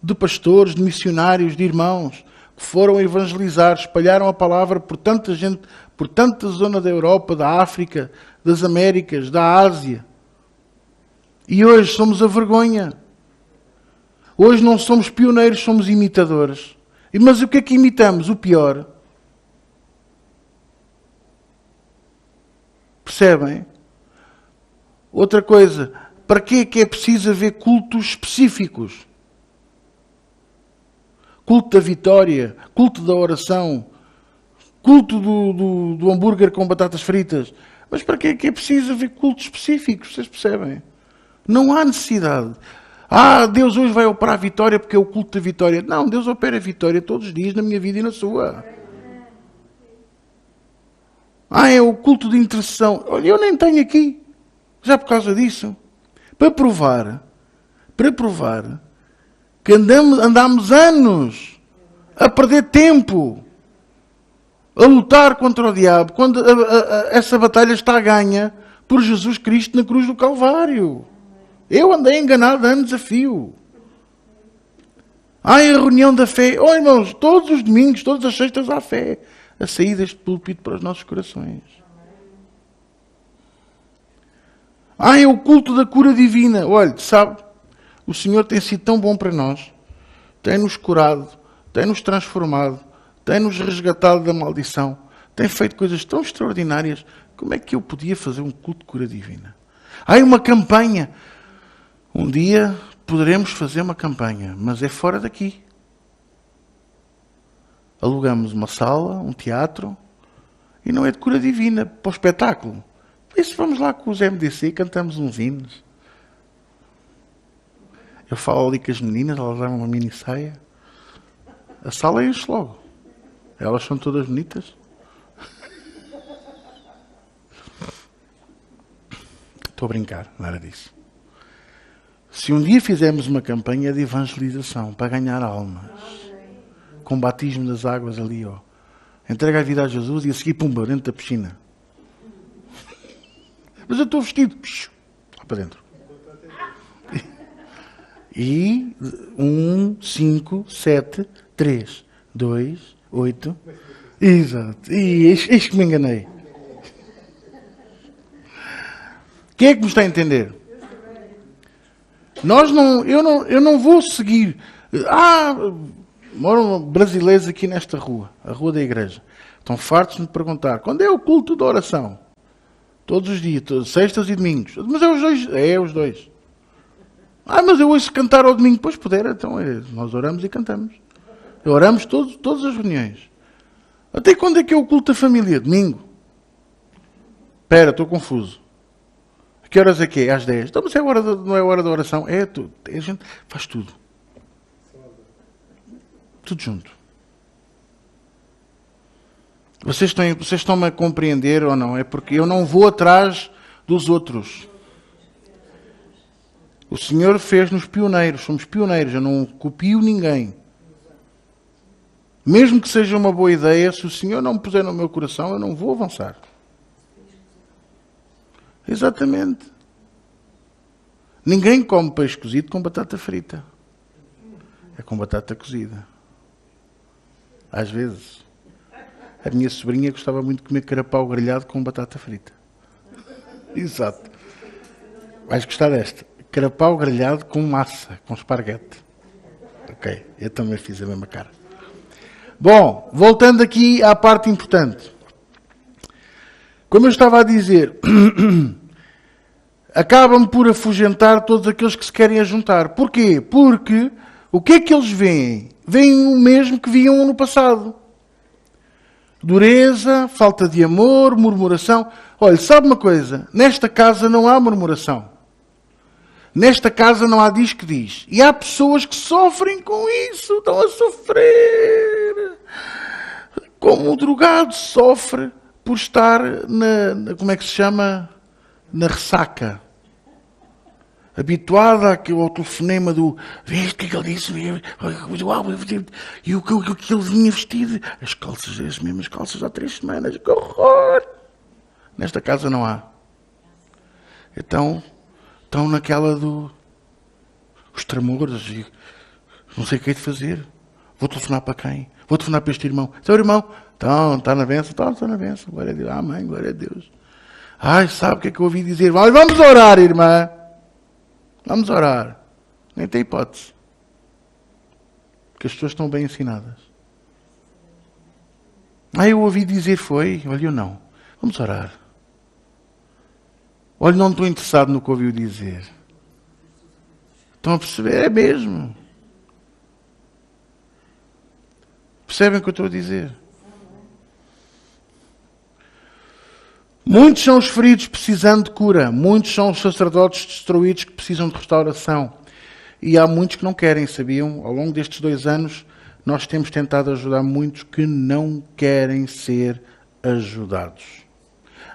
de pastores, de missionários, de irmãos, que foram evangelizar, espalharam a palavra por tanta gente, por tanta zona da Europa, da África, das Américas, da Ásia. E hoje somos a vergonha. Hoje não somos pioneiros, somos imitadores. Mas o que é que imitamos? O pior. Percebem? Outra coisa, para que é que é preciso haver cultos específicos? Culto da vitória, culto da oração, culto do hambúrguer com batatas fritas. Mas para que é que é preciso haver cultos específicos? Vocês percebem? Não há necessidade. Deus hoje vai operar a vitória porque é o culto da vitória. Não, Deus opera a vitória todos os dias na minha vida e na sua. É o culto de intercessão. Olha, eu nem tenho aqui. Já por causa disso. Para provar que andamos anos a perder tempo a lutar contra o diabo, quando essa batalha está ganha por Jesus Cristo na cruz do Calvário. Eu andei enganado anos a fio. A reunião da fé. Irmãos, todos os domingos, todas as sextas há fé a sair deste púlpito para os nossos corações. É o culto da cura divina. Olha, sabe, o Senhor tem sido tão bom para nós, tem-nos curado, tem-nos transformado, tem-nos resgatado da maldição, tem feito coisas tão extraordinárias. Como é que eu podia fazer um culto de cura divina? Há uma campanha. Um dia poderemos fazer uma campanha, mas é fora daqui. Alugamos uma sala, um teatro, e não é de cura divina, para o espetáculo. Por isso vamos lá com os MDC, cantamos uns hinos. Eu falo ali com as meninas, elas dão uma mini saia. A sala enche logo. Elas são todas bonitas. Estou a brincar, nada disso. Se um dia fizermos uma campanha de evangelização para ganhar almas, com batismo das águas ali, entrega a vida a Jesus e a seguir, pumba, dentro da piscina. Mas eu estou vestido, lá para dentro. E 1, 5, 7, 3, 2, 8. Exato. E eis que me enganei. Quem é que me está a entender? Eu não vou seguir. Moram brasileiros aqui nesta rua, a rua da igreja. Estão fartos de me perguntar, quando é o culto da oração? Todos os dias, sextas e domingos. Mas é os dois. É os dois. Mas eu ouço cantar ao domingo. Pois puder, então nós oramos e cantamos. Oramos todas as reuniões. Até quando é que é o culto da família? Domingo. Espera, estou confuso. A que horas é que é? Às 10. Então, mas não é hora da oração? A gente faz tudo. Tudo junto. Vocês estão-me a compreender ou não? É porque eu não vou atrás dos outros. O Senhor fez-nos pioneiros. Somos pioneiros. Eu não copio ninguém. Mesmo que seja uma boa ideia, se o Senhor não me puser no meu coração, eu não vou avançar. Exatamente. Ninguém come peixe cozido com batata frita. É com batata cozida. Às vezes. A minha sobrinha gostava muito de comer carapau grelhado com batata frita. Exato. Vais gostar desta. Carapau grelhado com massa, com esparguete. Ok, eu também fiz a mesma cara. Bom, voltando aqui à parte importante. Como eu estava a dizer, acabam por afugentar todos aqueles que se querem ajuntar. Porquê? Porque o que é que eles veem? Veem o mesmo que viam no passado. Dureza, falta de amor, murmuração. Olha, sabe uma coisa? Nesta casa não há murmuração. Nesta casa não há diz que diz. E há pessoas que sofrem com isso. Estão a sofrer. Como o drogado sofre por estar como é que se chama? Na ressaca. Habituada ao telefonema do... Vês o que é que ele disse? E o que ele vinha vestido? As mesmas calças há 3 semanas. Que horror! Nesta casa não há. Então, estão naquela os tremores. Não sei o que é de fazer. Vou telefonar para quem? Vou telefonar para este irmão. Seu irmão, então, está na bênção? Está na bênção. Glória a Deus. Amém, glória a Deus. Ai, sabe o que é que eu ouvi dizer? Vamos orar, irmã. Vamos orar. Nem tem hipótese. Porque as pessoas estão bem ensinadas. Eu ouvi dizer foi. Olha, eu não. Vamos orar. Olha, não estou interessado no que ouviu dizer. Estão a perceber? É mesmo. Percebem o que eu estou a dizer? Muitos são os feridos precisando de cura. Muitos são os sacerdotes destruídos que precisam de restauração. E há muitos que não querem, sabiam? Ao longo destes 2 anos, nós temos tentado ajudar muitos que não querem ser ajudados.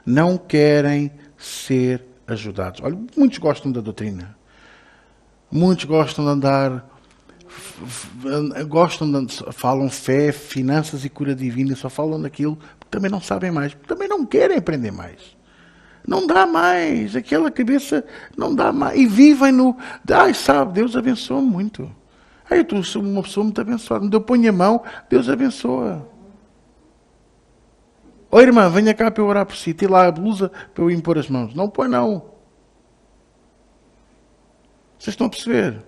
Não querem ser ajudados. Olha, muitos gostam da doutrina. Muitos gostam de andar... falam fé, finanças e cura divina, e só falam daquilo porque também não sabem mais, porque também não querem aprender mais. Não dá mais, aquela cabeça não dá mais, e vivem no, sabe, Deus abençoa muito. Eu sou uma pessoa muito abençoada, onde eu ponho a mão, Deus abençoa. Irmã, venha cá para eu orar por si, tem lá a blusa para eu impor as mãos. Não põe não. Vocês estão a perceber?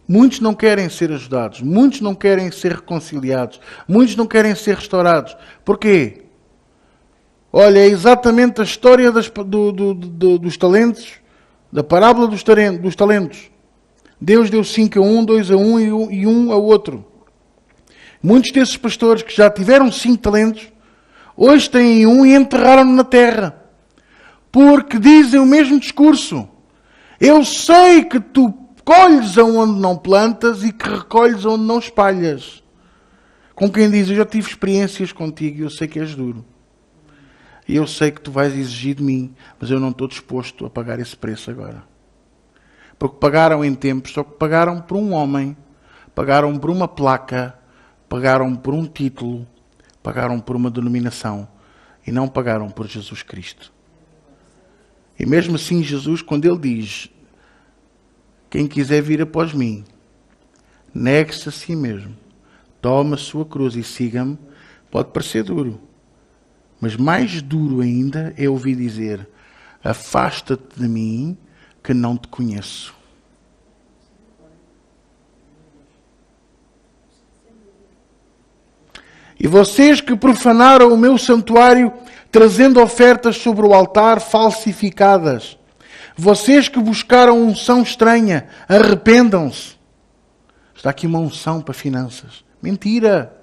Muitos não querem ser ajudados. Muitos não querem ser reconciliados. Muitos não querem ser restaurados. Porquê? Olha, é exatamente a história dos talentos, da parábola dos talentos. Deus deu 5 a um, 2 a um e 1 a outro. Muitos desses pastores que já tiveram 5 talentos, hoje têm 1 e enterraram-no na terra. Porque dizem o mesmo discurso. Eu sei que tu colhes aonde não plantas e que recolhes onde não espalhas. Com quem diz, eu já tive experiências contigo e eu sei que és duro. E eu sei que tu vais exigir de mim, mas eu não estou disposto a pagar esse preço agora. Porque pagaram em tempos, só que pagaram por um homem, pagaram por uma placa, pagaram por um título, pagaram por uma denominação e não pagaram por Jesus Cristo. E mesmo assim Jesus, quando Ele diz, quem quiser vir após mim, negue-se a si mesmo, tome a sua cruz e siga-me, pode parecer duro. Mas mais duro ainda é ouvir dizer, afasta-te de mim, que não te conheço. E vocês que profanaram o meu santuário, trazendo ofertas sobre o altar falsificadas. Vocês que buscaram unção estranha, arrependam-se. Está aqui uma unção para finanças. Mentira!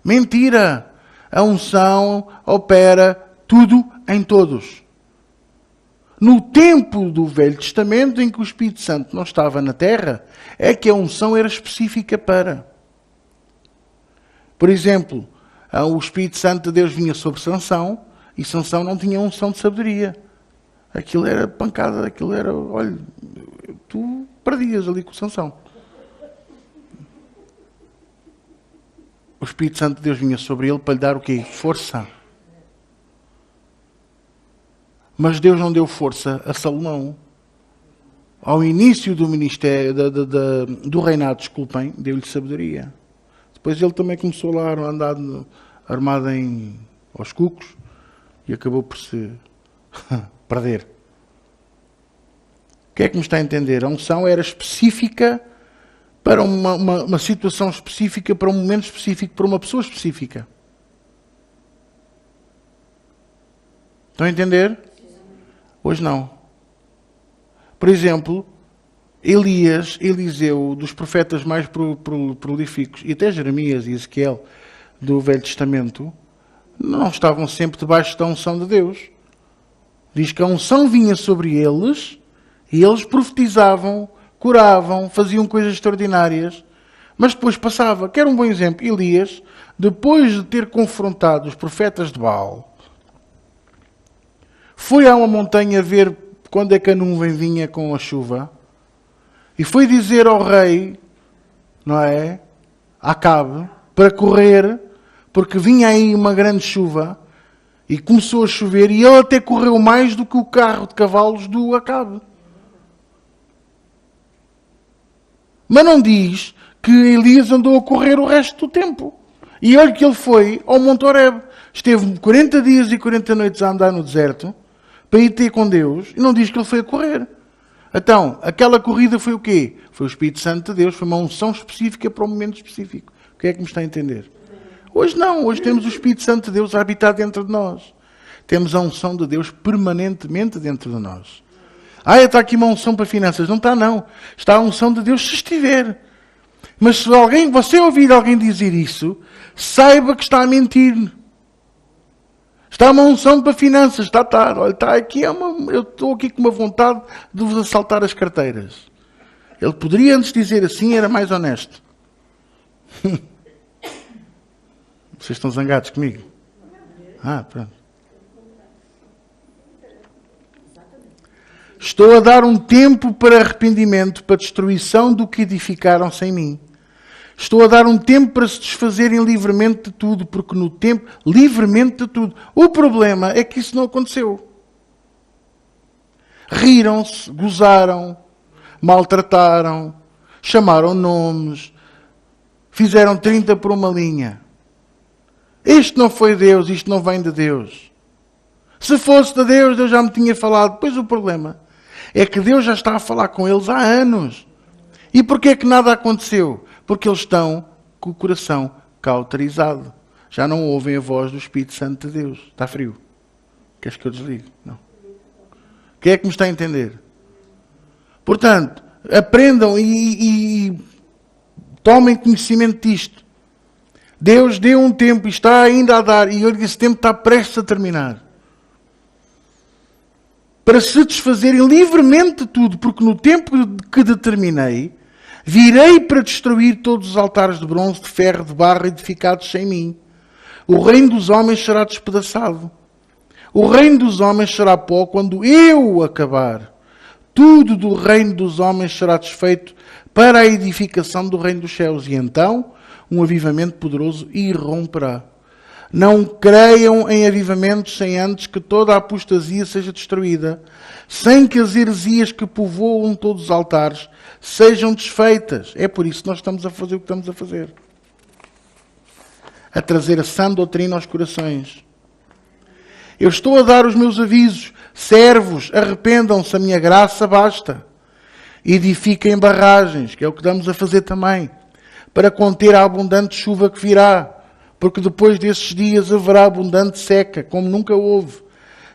Mentira! A unção opera tudo em todos. No tempo do Velho Testamento, em que o Espírito Santo não estava na terra, é que a unção era específica para. Por exemplo, o Espírito Santo de Deus vinha sobre Sansão, e Sansão não tinha unção de sabedoria. Aquilo era pancada, aquilo era, olha, tu perdias ali com Sansão. O Espírito Santo de Deus vinha sobre ele para lhe dar o quê? Força. Mas Deus não deu força a Salomão. Ao início do ministério, do reinado, desculpem, deu-lhe sabedoria. Depois ele também começou lá a andar armado aos cucos e acabou por se perder. O que é que me está a entender? A unção era específica para uma situação específica, para um momento específico, para uma pessoa específica. Estão a entender? Hoje não. Por exemplo, Elias, Eliseu, dos profetas mais prolíficos, e até Jeremias e Ezequiel do Velho Testamento, não estavam sempre debaixo da unção de Deus. Diz que a unção vinha sobre eles e eles profetizavam, curavam, faziam coisas extraordinárias, mas depois passava. Quero um bom exemplo. Elias, depois de ter confrontado os profetas de Baal, foi a uma montanha ver quando é que a nuvem vinha com a chuva e foi dizer ao rei, não é, Acabe, para correr, porque vinha aí uma grande chuva. E começou a chover e ele até correu mais do que o carro de cavalos do Acabe. Mas não diz que Elias andou a correr o resto do tempo. E olha que ele foi ao Monte Horebe. Esteve 40 dias e 40 noites a andar no deserto para ir ter com Deus e não diz que ele foi a correr. Então, aquela corrida foi o quê? Foi o Espírito Santo de Deus, foi uma unção específica para um momento específico. O que é que me está a entender? Hoje não, hoje temos o Espírito Santo de Deus a habitar dentro de nós. Temos a unção de Deus permanentemente dentro de nós. Está aqui uma unção para finanças. Não está, não. Está a unção de Deus se estiver. Mas se você ouvir alguém dizer isso, saiba que está a mentir. Está uma unção para finanças. Olha, está aqui, eu estou aqui com uma vontade de vos assaltar as carteiras. Ele poderia antes dizer assim, era mais honesto. Vocês estão zangados comigo? Pronto. Estou a dar um tempo para arrependimento, para destruição do que edificaram sem mim. Estou a dar um tempo para se desfazerem livremente de tudo, porque no tempo, livremente de tudo. O problema é que isso não aconteceu. Riram-se, gozaram, maltrataram, chamaram nomes, fizeram 30 por uma linha. Isto não foi Deus, isto não vem de Deus. Se fosse de Deus, Deus já me tinha falado. Pois o problema é que Deus já está a falar com eles há anos. E porquê é que nada aconteceu? Porque eles estão com o coração cauterizado. Já não ouvem a voz do Espírito Santo de Deus. Está frio? Queres que eu desligue? Não. Quem é que me está a entender? Portanto, aprendam e tomem conhecimento disto. Deus deu um tempo e está ainda a dar. E olha, esse tempo está prestes a terminar. Para se desfazerem livremente de tudo, porque no tempo que determinei, virei para destruir todos os altares de bronze, de ferro, de barro, edificados sem mim. O reino dos homens será despedaçado. O reino dos homens será pó quando eu acabar. Tudo do reino dos homens será desfeito para a edificação do reino dos céus. E então, um avivamento poderoso irromperá. Não creiam em avivamentos sem antes que toda a apostasia seja destruída, sem que as heresias que povoam todos os altares sejam desfeitas. É por isso que nós estamos a fazer o que estamos a fazer. A trazer a sã doutrina aos corações. Eu estou a dar os meus avisos. Servos, arrependam-se, a minha graça basta. Edifiquem barragens, que é o que estamos a fazer também, para conter a abundante chuva que virá. Porque depois desses dias haverá abundante seca, como nunca houve.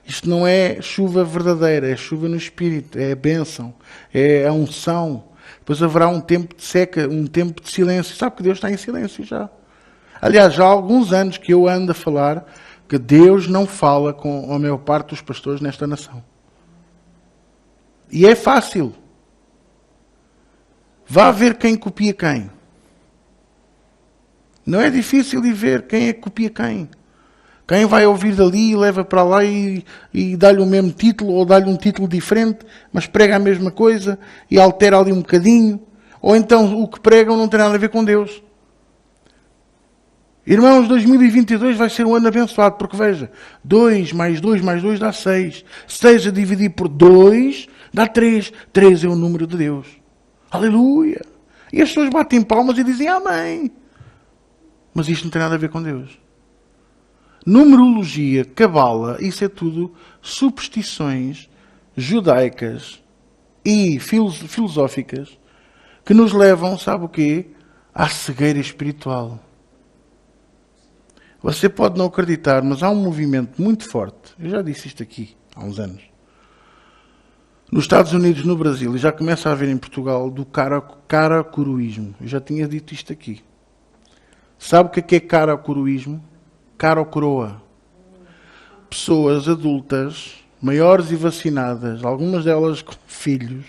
Isto não é chuva verdadeira, é chuva no Espírito, é a bênção, é a unção. Depois haverá um tempo de seca, um tempo de silêncio. Sabe que Deus está em silêncio já. Aliás, já há alguns anos que eu ando a falar que Deus não fala com a maior parte dos pastores nesta nação. E é fácil. Vá ver quem copia quem. Não é difícil de ver quem é que copia quem. Quem vai ouvir dali e leva para lá e dá-lhe o mesmo título ou dá-lhe um título diferente, mas prega a mesma coisa e altera ali um bocadinho. Ou então o que pregam não tem nada a ver com Deus. Irmãos, 2022 vai ser um ano abençoado, porque veja, 2 mais 2 mais 2 dá 6. 6 a dividir por 2 dá 3. 3 é o número de Deus. Aleluia! E as pessoas batem palmas e dizem amém. Mas isto não tem nada a ver com Deus. Numerologia, cabala, isso é tudo superstições judaicas e filosóficas que nos levam, sabe o quê? À cegueira espiritual. Você pode não acreditar, mas há um movimento muito forte. Eu já disse isto aqui há uns anos. Nos Estados Unidos, no Brasil, e já começa a haver em Portugal, do caracoroísmo. Eu já tinha dito isto aqui. Sabe o que é caracoroísmo? Cara ou coroa. Pessoas adultas, maiores e vacinadas, algumas delas com filhos,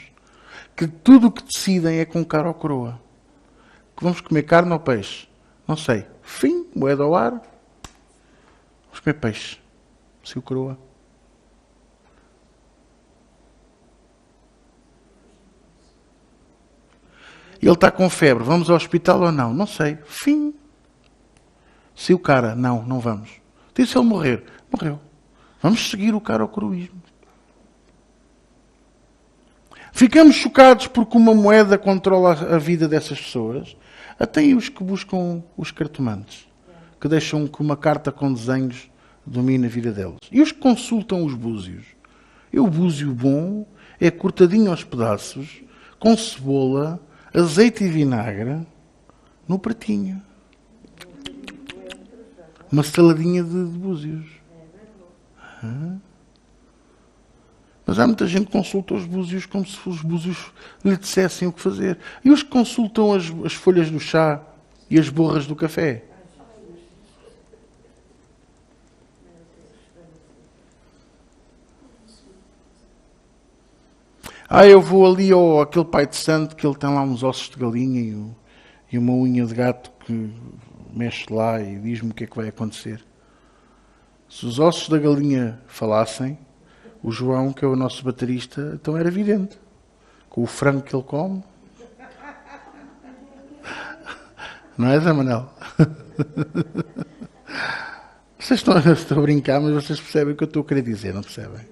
que tudo o que decidem é com cara ou coroa. Que vamos comer carne ou peixe? Não sei. Fim, moeda ao ar. Vamos comer peixe. Se o coroa. Ele está com febre. Vamos ao hospital ou não? Não sei. Fim. Se o cara, não vamos. Então, se ele morrer, morreu. Vamos seguir o caro-coroísmo. Ficamos chocados porque uma moeda controla a vida dessas pessoas. Até os que buscam os cartomantes, que deixam que uma carta com desenhos domine a vida deles. E os que consultam os búzios. E o búzio bom é cortadinho aos pedaços, com cebola, azeite e vinagre, no pratinho. Uma saladinha de búzios. Mas há muita gente que consulta os búzios como se os búzios lhe dissessem o que fazer. E os que consultam as folhas do chá e as borras do café? Eu vou ali ao aquele pai de santo que ele tem lá uns ossos de galinha e uma unha de gato que mexe lá e diz-me o que é que vai acontecer. Se os ossos da galinha falassem, o João, que é o nosso baterista, então era evidente. Com o frango que ele come. Não é, Zé Manel? Vocês estão a brincar, mas vocês percebem o que eu estou a querer dizer, não percebem?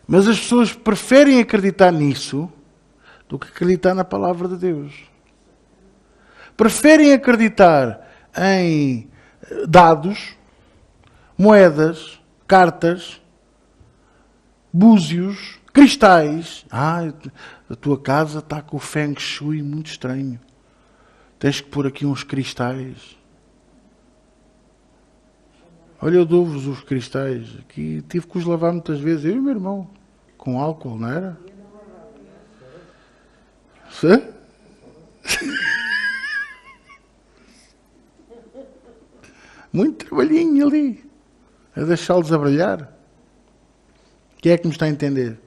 Mas as pessoas preferem acreditar nisso do que acreditar na palavra de Deus. Preferem acreditar em dados, moedas, cartas, búzios, cristais. A tua casa está com o Feng Shui muito estranho. Tens que pôr aqui uns cristais. Olha, eu dou-vos os cristais. Aqui tive que os lavar muitas vezes. Eu e o meu irmão. Com álcool, não era? Sim? Muito trabalhinho ali. A deixá-los a brilhar. Quem é que me está a entender?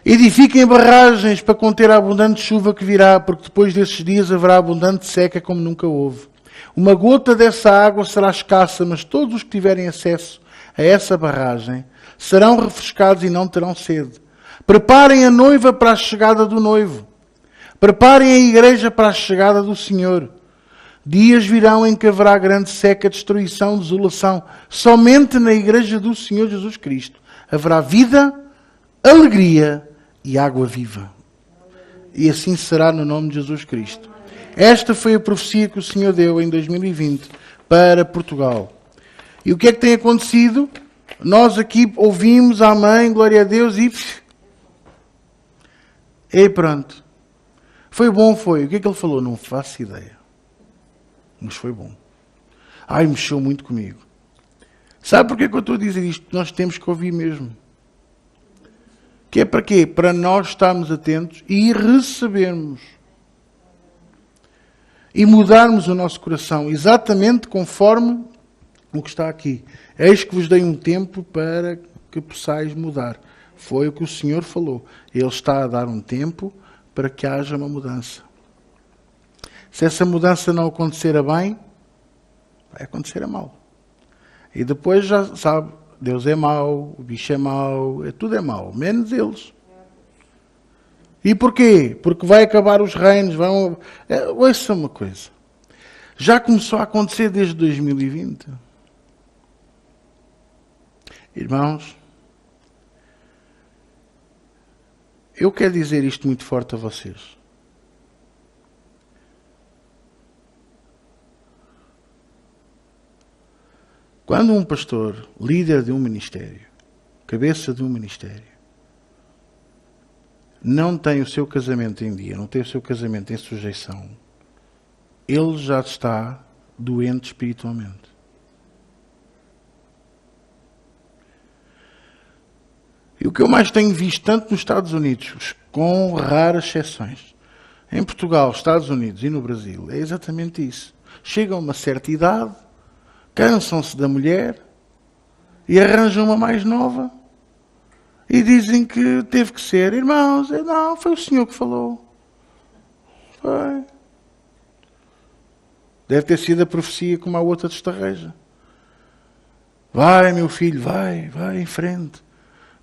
Edifiquem barragens para conter a abundante chuva que virá, porque depois desses dias haverá abundante seca como nunca houve. Uma gota dessa água será escassa, mas todos os que tiverem acesso a essa barragem serão refrescados e não terão sede. Preparem a noiva para a chegada do noivo. Preparem a igreja para a chegada do Senhor. Dias virão em que haverá grande seca, destruição, desolação. Somente na igreja do Senhor Jesus Cristo haverá vida, alegria e água viva. E assim será no nome de Jesus Cristo. Esta foi a profecia que o Senhor deu em 2020 para Portugal. E o que é que tem acontecido? Nós aqui ouvimos, amém, glória a Deus e pronto. Foi bom, foi. O que é que ele falou? Não faço ideia. Mas foi bom. Mexeu muito comigo. Sabe porquê que eu estou a dizer isto? Nós temos que ouvir mesmo. Que é para quê? Para nós estarmos atentos e recebermos. E mudarmos o nosso coração exatamente conforme o que está aqui. Eis que vos dei um tempo para que possais mudar. Foi o que o Senhor falou. Ele está a dar um tempo para que haja uma mudança. Se essa mudança não acontecer a bem, vai acontecer a mal. E depois já sabe, Deus é mau, o bicho é mau, tudo é mau, menos eles. E porquê? Porque vai acabar os reinos, ouça uma coisa. Já começou a acontecer desde 2020. Irmãos, eu quero dizer isto muito forte a vocês. Quando um pastor, líder de um ministério, cabeça de um ministério, não tem o seu casamento em dia, não tem o seu casamento em sujeição, ele já está doente espiritualmente. E o que eu mais tenho visto, tanto nos Estados Unidos, com raras exceções, em Portugal, Estados Unidos e no Brasil, é exatamente isso. Chegam a uma certa idade, cansam-se da mulher e arranjam uma mais nova e dizem que teve que ser. Irmãos, não, foi o Senhor que falou. Foi. Deve ter sido a profecia como a outra de Estarreja. Vai, meu filho, vai em frente.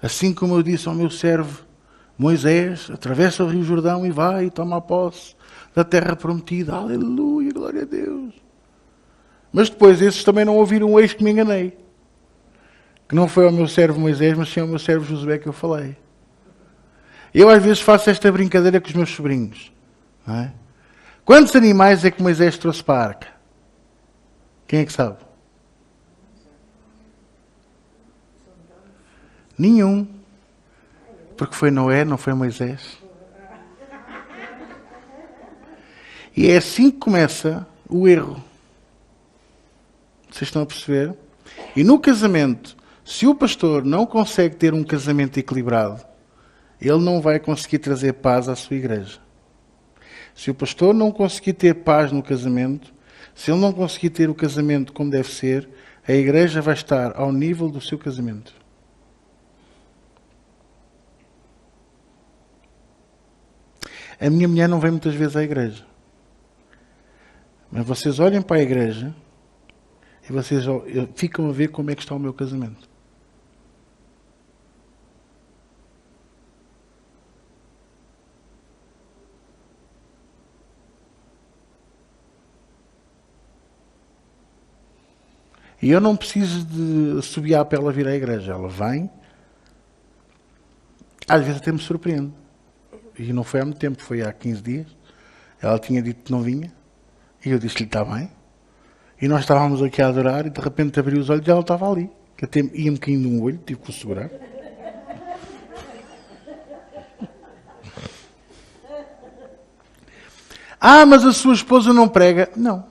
Assim como eu disse ao meu servo Moisés, atravessa o Rio Jordão e vai e toma posse da terra prometida. Aleluia, glória a Deus. Mas depois esses também não ouviram, eis que me enganei. Que não foi ao meu servo Moisés, mas sim ao meu servo Josué que eu falei. Eu às vezes faço esta brincadeira com os meus sobrinhos. Não é? Quantos animais é que Moisés trouxe para a arca? Quem é que sabe? Nenhum. Porque foi Noé, não foi Moisés. E é assim que começa o erro. Vocês estão a perceber? E no casamento, se o pastor não consegue ter um casamento equilibrado, ele não vai conseguir trazer paz à sua igreja. Se o pastor não conseguir ter paz no casamento, se ele não conseguir ter o casamento como deve ser, a igreja vai estar ao nível do seu casamento. A minha mulher não vem muitas vezes à igreja. Mas vocês olhem para a igreja e vocês ficam a ver como é que está o meu casamento. E eu não preciso de assobiar para ela vir à igreja. Ela vem. Às vezes até me surpreende. E não foi há muito tempo, foi há 15 dias. Ela tinha dito que não vinha. E eu disse-lhe, está bem. E nós estávamos aqui a adorar e de repente abri os olhos e ela estava ali. Que até ia-me caindo um olho, tive que o segurar. Ah, mas a sua esposa não prega? Não.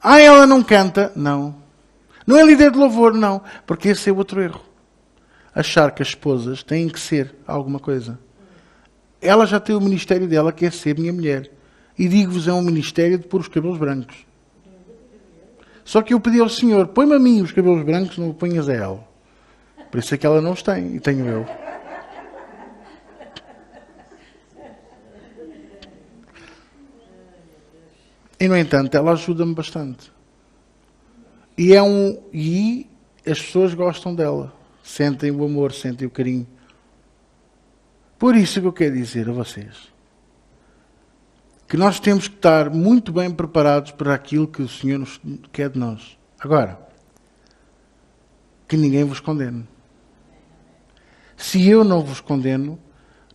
Ah, ela não canta? Não. Não é líder de louvor? Não. Porque esse é outro erro. Achar que as esposas têm que ser alguma coisa. Ela já tem o ministério dela, que é ser minha mulher. E digo-vos, é um ministério de pôr os cabelos brancos. Só que eu pedi ao Senhor, põe-me a mim os cabelos brancos, não o ponhas a ela. Por isso é que ela não os tem, e tenho eu. E, no entanto, ela ajuda-me bastante. E as pessoas gostam dela. Sentem o amor, sentem o carinho. Por isso que eu quero dizer a vocês que nós temos que estar muito bem preparados para aquilo que o Senhor nos quer de nós. Agora, que ninguém vos condene. Se eu não vos condeno,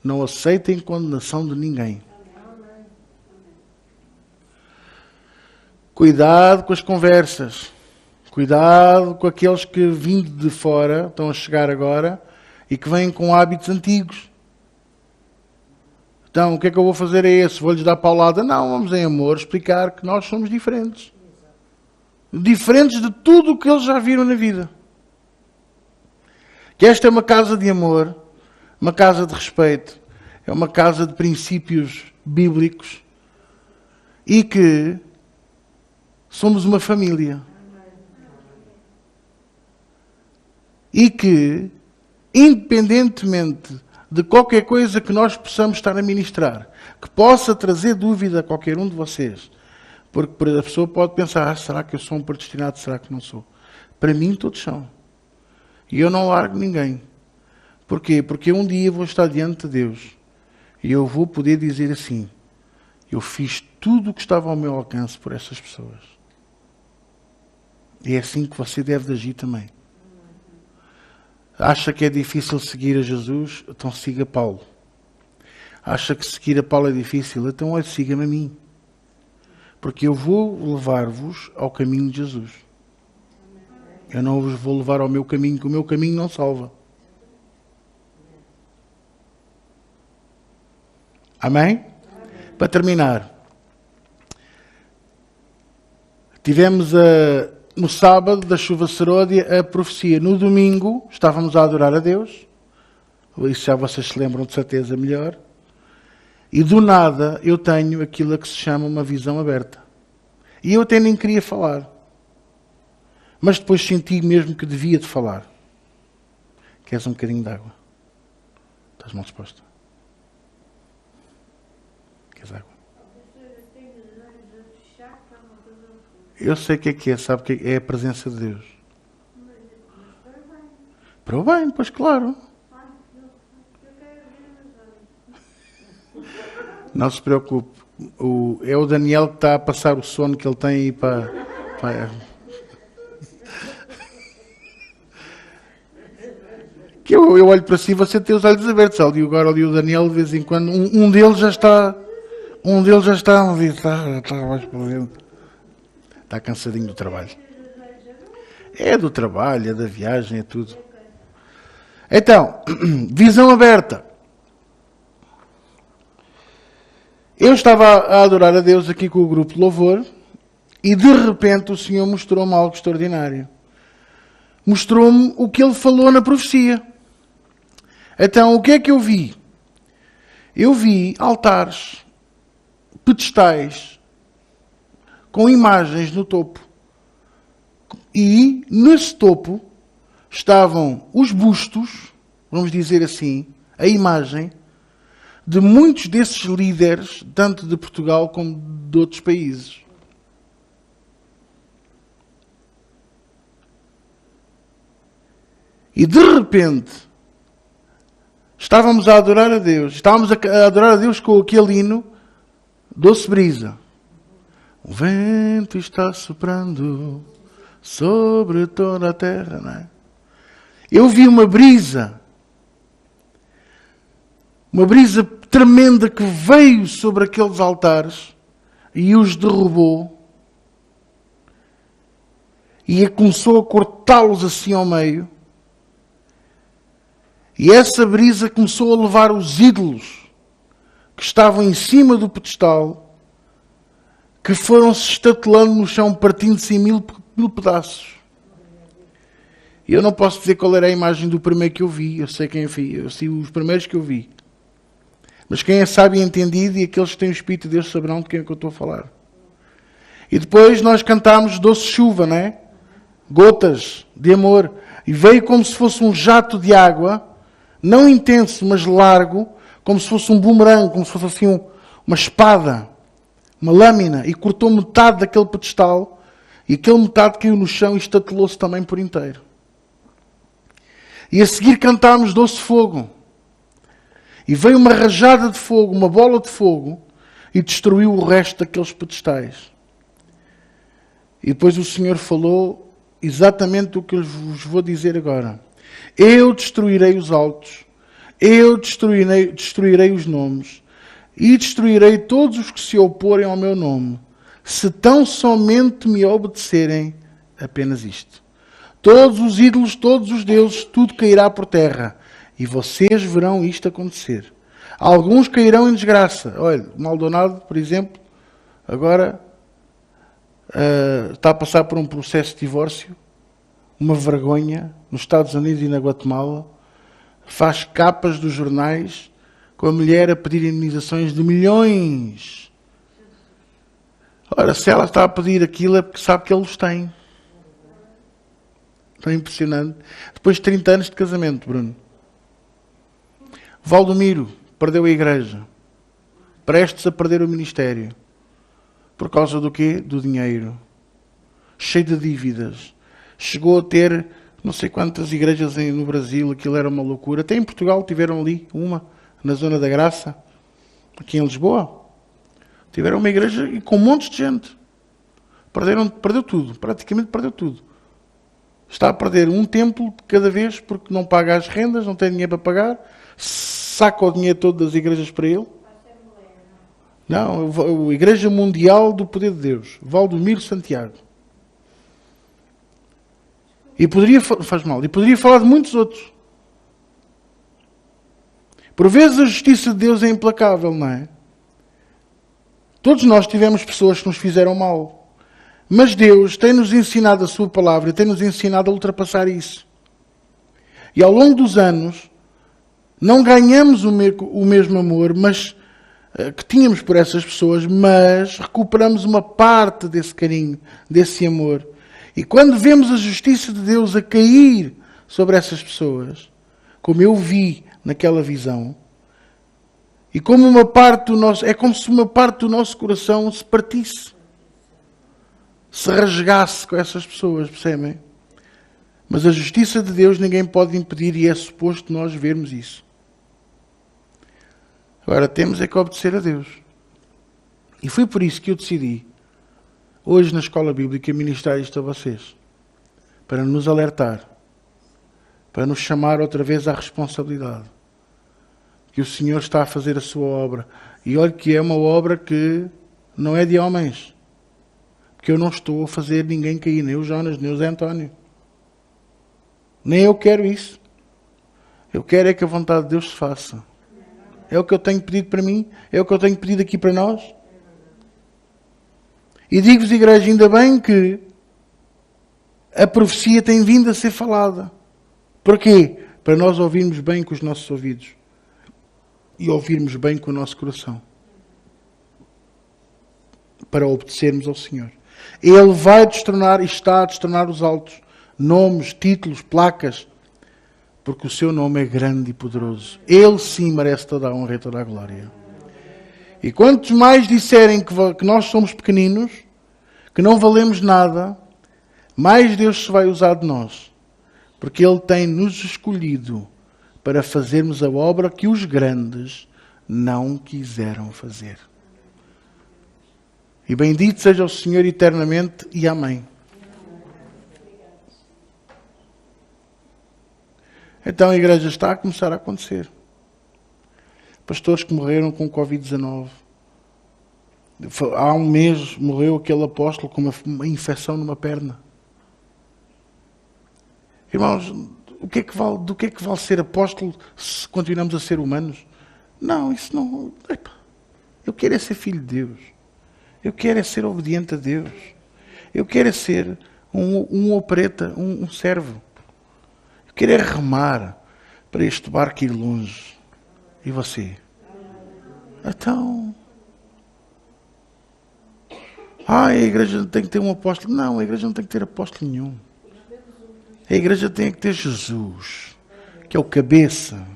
não aceitem condenação de ninguém. Cuidado com as conversas. Cuidado com aqueles que, vindo de fora, estão a chegar agora e que vêm com hábitos antigos. Então, o que é que eu vou fazer a esse? Vou-lhes dar paulada? Não, vamos em amor explicar que nós somos diferentes. Diferentes de tudo o que eles já viram na vida. Que esta é uma casa de amor, uma casa de respeito, é uma casa de princípios bíblicos e que somos uma família. E que, independentemente de qualquer coisa que nós possamos estar a ministrar, que possa trazer dúvida a qualquer um de vocês, porque a pessoa pode pensar, será que eu sou um predestinado, será que não sou? Para mim todos são. E eu não largo ninguém. Porquê? Porque um dia vou estar diante de Deus e eu vou poder dizer assim, eu fiz tudo o que estava ao meu alcance por essas pessoas. E é assim que você deve agir também. Acha que é difícil seguir a Jesus? Então siga Paulo. Acha que seguir a Paulo é difícil? Então olha, siga-me a mim. Porque eu vou levar-vos ao caminho de Jesus. Eu não vos vou levar ao meu caminho, que o meu caminho não salva. Amém? Para terminar. Tivemos no sábado da chuva seródia a profecia. No domingo estávamos a adorar a Deus. Isso já vocês se lembram de certeza melhor. E do nada eu tenho aquilo que se chama uma visão aberta. E eu até nem queria falar. Mas depois senti mesmo que devia de falar. Queres um bocadinho de água? Estás mal disposta? Queres água? Eu sei o que é, sabe o que é a presença de Deus. Para o bem, pois claro. Não se preocupe. É o Daniel que está a passar o sono que ele tem aí para Que eu olho para si e você tem os olhos abertos. Agora ali o Daniel, de vez em quando, um deles já está mais para dentro. Está cansadinho do trabalho. É do trabalho, é da viagem, é tudo. Então, visão aberta. Eu estava a adorar a Deus aqui com o grupo de louvor e de repente o Senhor mostrou-me algo extraordinário. Mostrou-me o que Ele falou na profecia. Então, o que é que eu vi? Eu vi altares, pedestais, com imagens no topo. E nesse topo estavam os bustos, vamos dizer assim, a imagem de muitos desses líderes, tanto de Portugal como de outros países. E de repente, estávamos a adorar a Deus. Estávamos a adorar a Deus com aquele hino, Doce Brisa. O vento está soprando sobre toda a terra, não é? Eu vi uma brisa tremenda que veio sobre aqueles altares e os derrubou e começou a cortá-los assim ao meio. E essa brisa começou a levar os ídolos que estavam em cima do pedestal, que foram-se estatelando no chão, partindo-se em mil pedaços. E eu não posso dizer qual era a imagem do primeiro que eu vi. Eu sei quem eu vi. Eu sei os primeiros que eu vi. Mas quem é sábio e entendido e aqueles que têm o Espírito de Deus saberão de quem é que eu estou a falar. E depois nós cantámos Doce Chuva, não é? Gotas de amor. E veio como se fosse um jato de água, não intenso, mas largo, como se fosse um bumerangue, como se fosse assim uma espada, uma lâmina, e cortou metade daquele pedestal, e aquele metade caiu no chão e estatelou-se também por inteiro. E a seguir cantámos Doce Fogo. E veio uma rajada de fogo, uma bola de fogo, e destruiu o resto daqueles pedestais. E depois o Senhor falou exatamente o que eu vos vou dizer agora. Eu destruirei os altos, eu destruirei os nomes, e destruirei todos os que se oporem ao meu nome, se tão somente me obedecerem apenas isto. Todos os ídolos, todos os deuses, tudo cairá por terra. E vocês verão isto acontecer. Alguns cairão em desgraça. Olha, o Maldonado, por exemplo, agora está a passar por um processo de divórcio. Uma vergonha. Nos Estados Unidos e na Guatemala. Faz capas dos jornais com a mulher a pedir indenizações de milhões. Ora, se ela está a pedir aquilo é porque sabe que ele os tem. Tão impressionante. Depois de 30 anos de casamento, Bruno. Valdomiro perdeu a igreja. Prestes a perder o ministério. Por causa do quê? Do dinheiro. Cheio de dívidas. Chegou a ter não sei quantas igrejas no Brasil. Aquilo era uma loucura. Até em Portugal tiveram ali uma, na Zona da Graça. Aqui em Lisboa. Tiveram uma igreja com um monte de gente. Perdeu tudo. Praticamente perdeu tudo. Está a perder um templo de cada vez porque não paga as rendas, não tem dinheiro para pagar, saca o dinheiro todo das igrejas para ele. Não, a Igreja Mundial do Poder de Deus, Valdomiro Santiago. E poderia falar de muitos outros. Por vezes a justiça de Deus é implacável, não é? Todos nós tivemos pessoas que nos fizeram mal. Mas Deus tem-nos ensinado a sua palavra e tem-nos ensinado a ultrapassar isso. E ao longo dos anos, não ganhamos o mesmo amor que tínhamos por essas pessoas, mas recuperamos uma parte desse carinho, desse amor. E quando vemos a justiça de Deus a cair sobre essas pessoas, como eu vi naquela visão, e como uma parte do nosso, é como se uma parte do nosso coração se partisse. Se rasgasse com essas pessoas, percebem? Mas a justiça de Deus ninguém pode impedir e é suposto nós vermos isso. Agora temos é que obedecer a Deus. E foi por isso que eu decidi hoje na escola bíblica ministrar isto a vocês, para nos alertar, para nos chamar outra vez à responsabilidade, que o Senhor está a fazer a sua obra. E olhe que é uma obra que não é de homens, porque eu não estou a fazer ninguém cair, nem o Jonas, nem o Zé António. Nem eu quero isso. Eu quero é que a vontade de Deus se faça. É o que eu tenho pedido para mim, é o que eu tenho pedido aqui para nós. E digo-vos, igreja, ainda bem que a profecia tem vindo a ser falada. Porquê? Para nós ouvirmos bem com os nossos ouvidos e ouvirmos bem com o nosso coração. Para obedecermos ao Senhor. Ele vai destronar e está a destronar os altos. Nomes, títulos, placas. Porque o seu nome é grande e poderoso. Ele sim merece toda a honra e toda a glória. E quantos mais disserem que nós somos pequeninos, que não valemos nada, mais Deus se vai usar de nós. Porque Ele tem nos escolhido para fazermos a obra que os grandes não quiseram fazer. E bendito seja o Senhor eternamente e amém. Então a igreja está a começar a acontecer. Pastores que morreram com Covid-19. Há um mês morreu aquele apóstolo com uma infecção numa perna. Irmãos, do que é que vale ser apóstolo se continuamos a ser humanos? Não, isso não... Eu quero é ser filho de Deus. Eu quero é ser obediente a Deus. Eu quero é ser um opereta, um servo. Eu quero é remar para este barco ir longe. E você? Então... a igreja tem que ter um apóstolo. Não, a igreja não tem que ter apóstolo nenhum. A igreja tem que ter Jesus, que é o cabeça.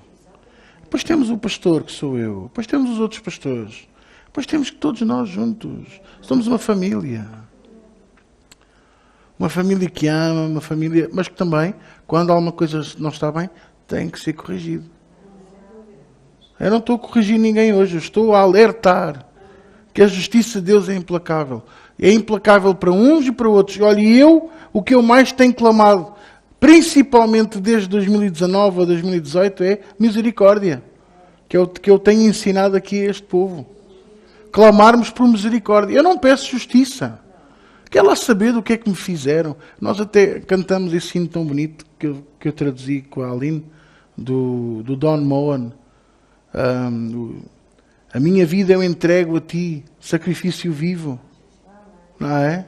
Depois temos o pastor, que sou eu. Depois temos os outros pastores. Depois temos que todos nós juntos. Somos uma família. Uma família que ama, uma família... Mas que também, quando alguma coisa não está bem, tem que ser corrigido. Eu não estou a corrigir ninguém hoje. Eu estou a alertar que a justiça de Deus é implacável. É implacável para uns e para outros. E olha, o que eu mais tenho clamado, principalmente desde 2019 ou 2018, é misericórdia. Que eu tenho ensinado aqui a este povo. Clamarmos por misericórdia. Eu não peço justiça. Quero lá saber do que é que me fizeram. Nós até cantamos esse hino tão bonito que eu traduzi com a Aline, do Don Moen. A minha vida eu entrego a ti, sacrifício vivo. Não é?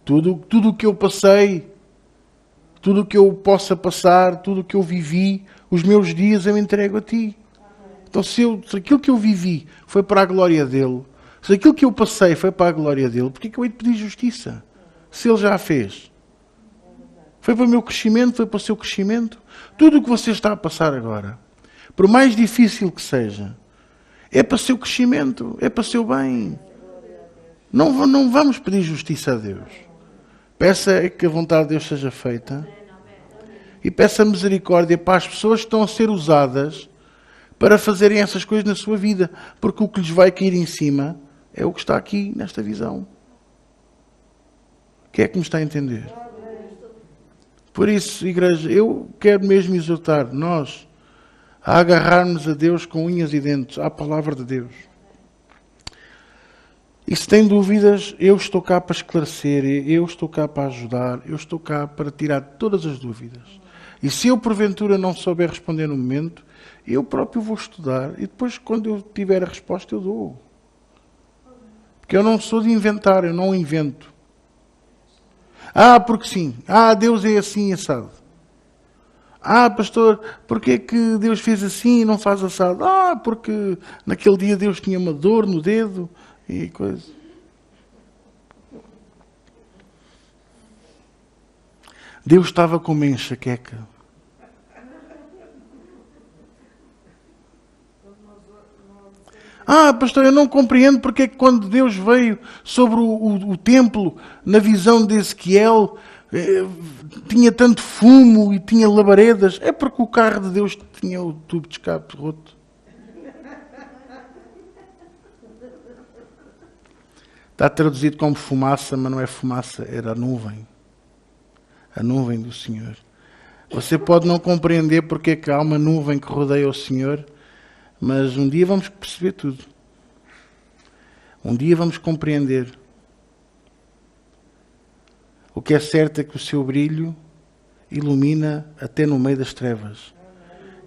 Tudo o que eu passei, tudo o que eu possa passar, tudo o que eu vivi, os meus dias eu entrego a ti. Então se aquilo que eu vivi foi para a glória dele, se aquilo que eu passei foi para a glória dele, porquê que eu hei de pedir justiça? Se ele já a fez. Foi para o meu crescimento, foi para o seu crescimento. Tudo o que você está a passar agora, por mais difícil que seja, é para o seu crescimento, é para o seu bem. Não vamos pedir justiça a Deus. Peça que a vontade de Deus seja feita. E peça misericórdia para as pessoas que estão a ser usadas para fazerem essas coisas na sua vida. Porque o que lhes vai cair em cima é o que está aqui nesta visão. Quem é que me está a entender? Por isso, igreja, eu quero mesmo exortar nós a agarrarmos a Deus com unhas e dentes, à palavra de Deus. E se tem dúvidas, eu estou cá para esclarecer, eu estou cá para ajudar, eu estou cá para tirar todas as dúvidas. E se eu porventura não souber responder no momento, eu próprio vou estudar e depois quando eu tiver a resposta eu dou. Porque eu não sou de inventar, eu não invento. Porque sim. Deus é assim assado. Pastor, porquê é que Deus fez assim e não faz assado? Porque naquele dia Deus tinha uma dor no dedo e coisa. Deus estava com uma enxaqueca. Pastor, eu não compreendo porque é que quando Deus veio sobre o templo, na visão de Ezequiel, tinha tanto fumo e tinha labaredas. É porque o carro de Deus tinha o tubo de escape roto. Está traduzido como fumaça, mas não é fumaça, era a nuvem. A nuvem do Senhor. Você pode não compreender porque é que há uma nuvem que rodeia o Senhor, mas um dia vamos perceber tudo. Um dia vamos compreender. O que é certo é que o seu brilho ilumina até no meio das trevas.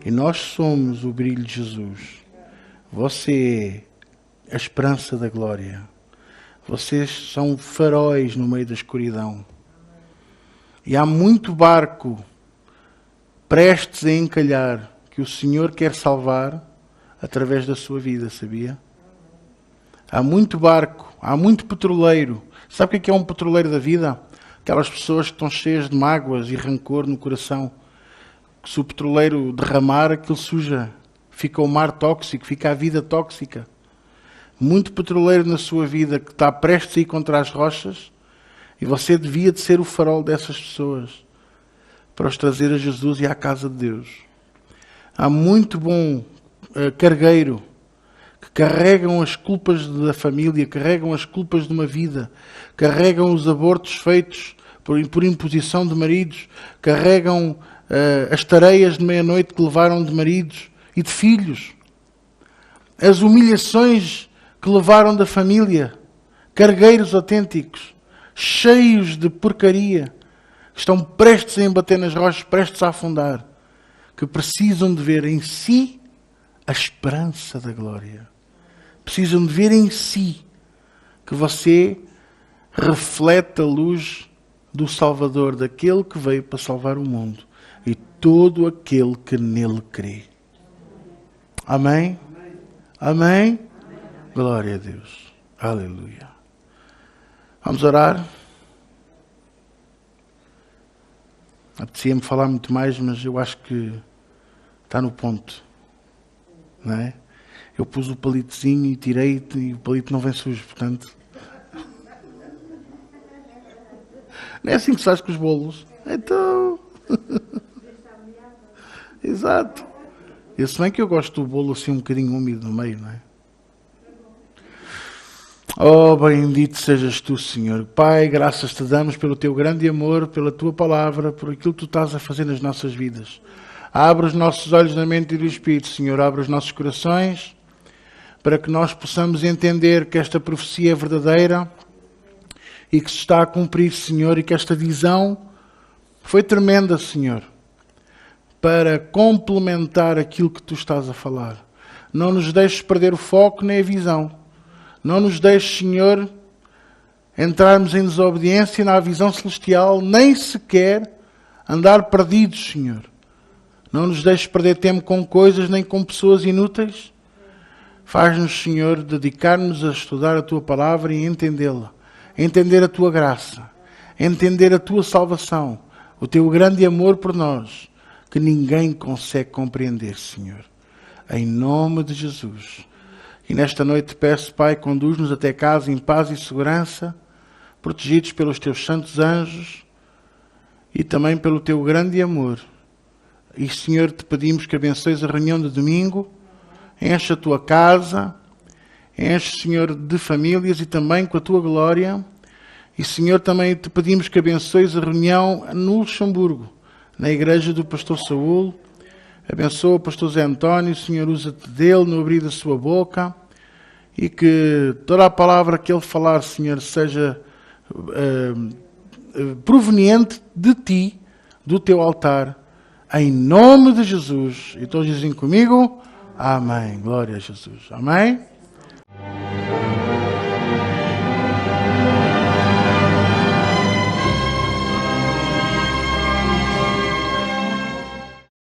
E nós somos o brilho de Jesus. Você é a esperança da glória. Vocês são faróis no meio da escuridão. E há muito barco prestes a encalhar que o Senhor quer salvar através da sua vida, sabia? Há muito barco, há muito petroleiro. Sabe o que é um petroleiro da vida? Aquelas pessoas que estão cheias de mágoas e rancor no coração. Se o petroleiro derramar, aquilo suja. Fica o mar tóxico, fica a vida tóxica. Muito petroleiro na sua vida que está prestes a ir contra as rochas, e você devia de ser o farol dessas pessoas para os trazer a Jesus e à casa de Deus. Há muito bom cargueiro que carregam as culpas da família, carregam as culpas de uma vida, carregam os abortos feitos por imposição de maridos, carregam as tareias de meia-noite que levaram de maridos e de filhos, as humilhações que levaram da família, cargueiros autênticos, cheios de porcaria, que estão prestes a embater nas rochas, prestes a afundar, que precisam de ver em si a esperança da glória. Precisam de ver em si que você reflete a luz do Salvador, daquele que veio para salvar o mundo e todo aquele que nele crê. Amém? Amém? Glória a Deus. Aleluia. Vamos orar? Apetecia-me falar muito mais, mas eu acho que está no ponto. Não é? Eu pus o palitozinho e tirei e o palito não vem sujo, portanto. Não é assim que se faz com os bolos. Então. Exato. Eu se bem que eu gosto do bolo assim um bocadinho úmido no meio, não é? Oh, bendito sejas tu, Senhor. Pai, graças te damos pelo teu grande amor, pela tua palavra, por aquilo que tu estás a fazer nas nossas vidas. Abre os nossos olhos na mente e do Espírito, Senhor. Abre os nossos corações para que nós possamos entender que esta profecia é verdadeira e que se está a cumprir, Senhor, e que esta visão foi tremenda, Senhor, para complementar aquilo que tu estás a falar. Não nos deixes perder o foco nem a visão. Não nos deixes, Senhor, entrarmos em desobediência na visão celestial, nem sequer andar perdidos, Senhor. Não nos deixes perder tempo com coisas nem com pessoas inúteis. Faz-nos, Senhor, dedicar-nos a estudar a Tua palavra e entendê-la. Entender a Tua graça. Entender a Tua salvação. O Teu grande amor por nós, que ninguém consegue compreender, Senhor. Em nome de Jesus. E nesta noite peço, Pai, conduz-nos até casa em paz e segurança, protegidos pelos Teus santos anjos e também pelo Teu grande amor. E, Senhor, te pedimos que abençoes a reunião de domingo, enche a Tua casa, enche, Senhor, de famílias e também com a Tua glória. E, Senhor, também te pedimos que abençoes a reunião no Luxemburgo, na igreja do Pastor Saúl. Abençoa o Pastor Zé António, Senhor, usa-te dele no abrir da sua boca e que toda a palavra que ele falar, Senhor, seja proveniente de Ti, do Teu altar, em nome de Jesus. E todos dizem comigo, amém. Glória a Jesus. Amém.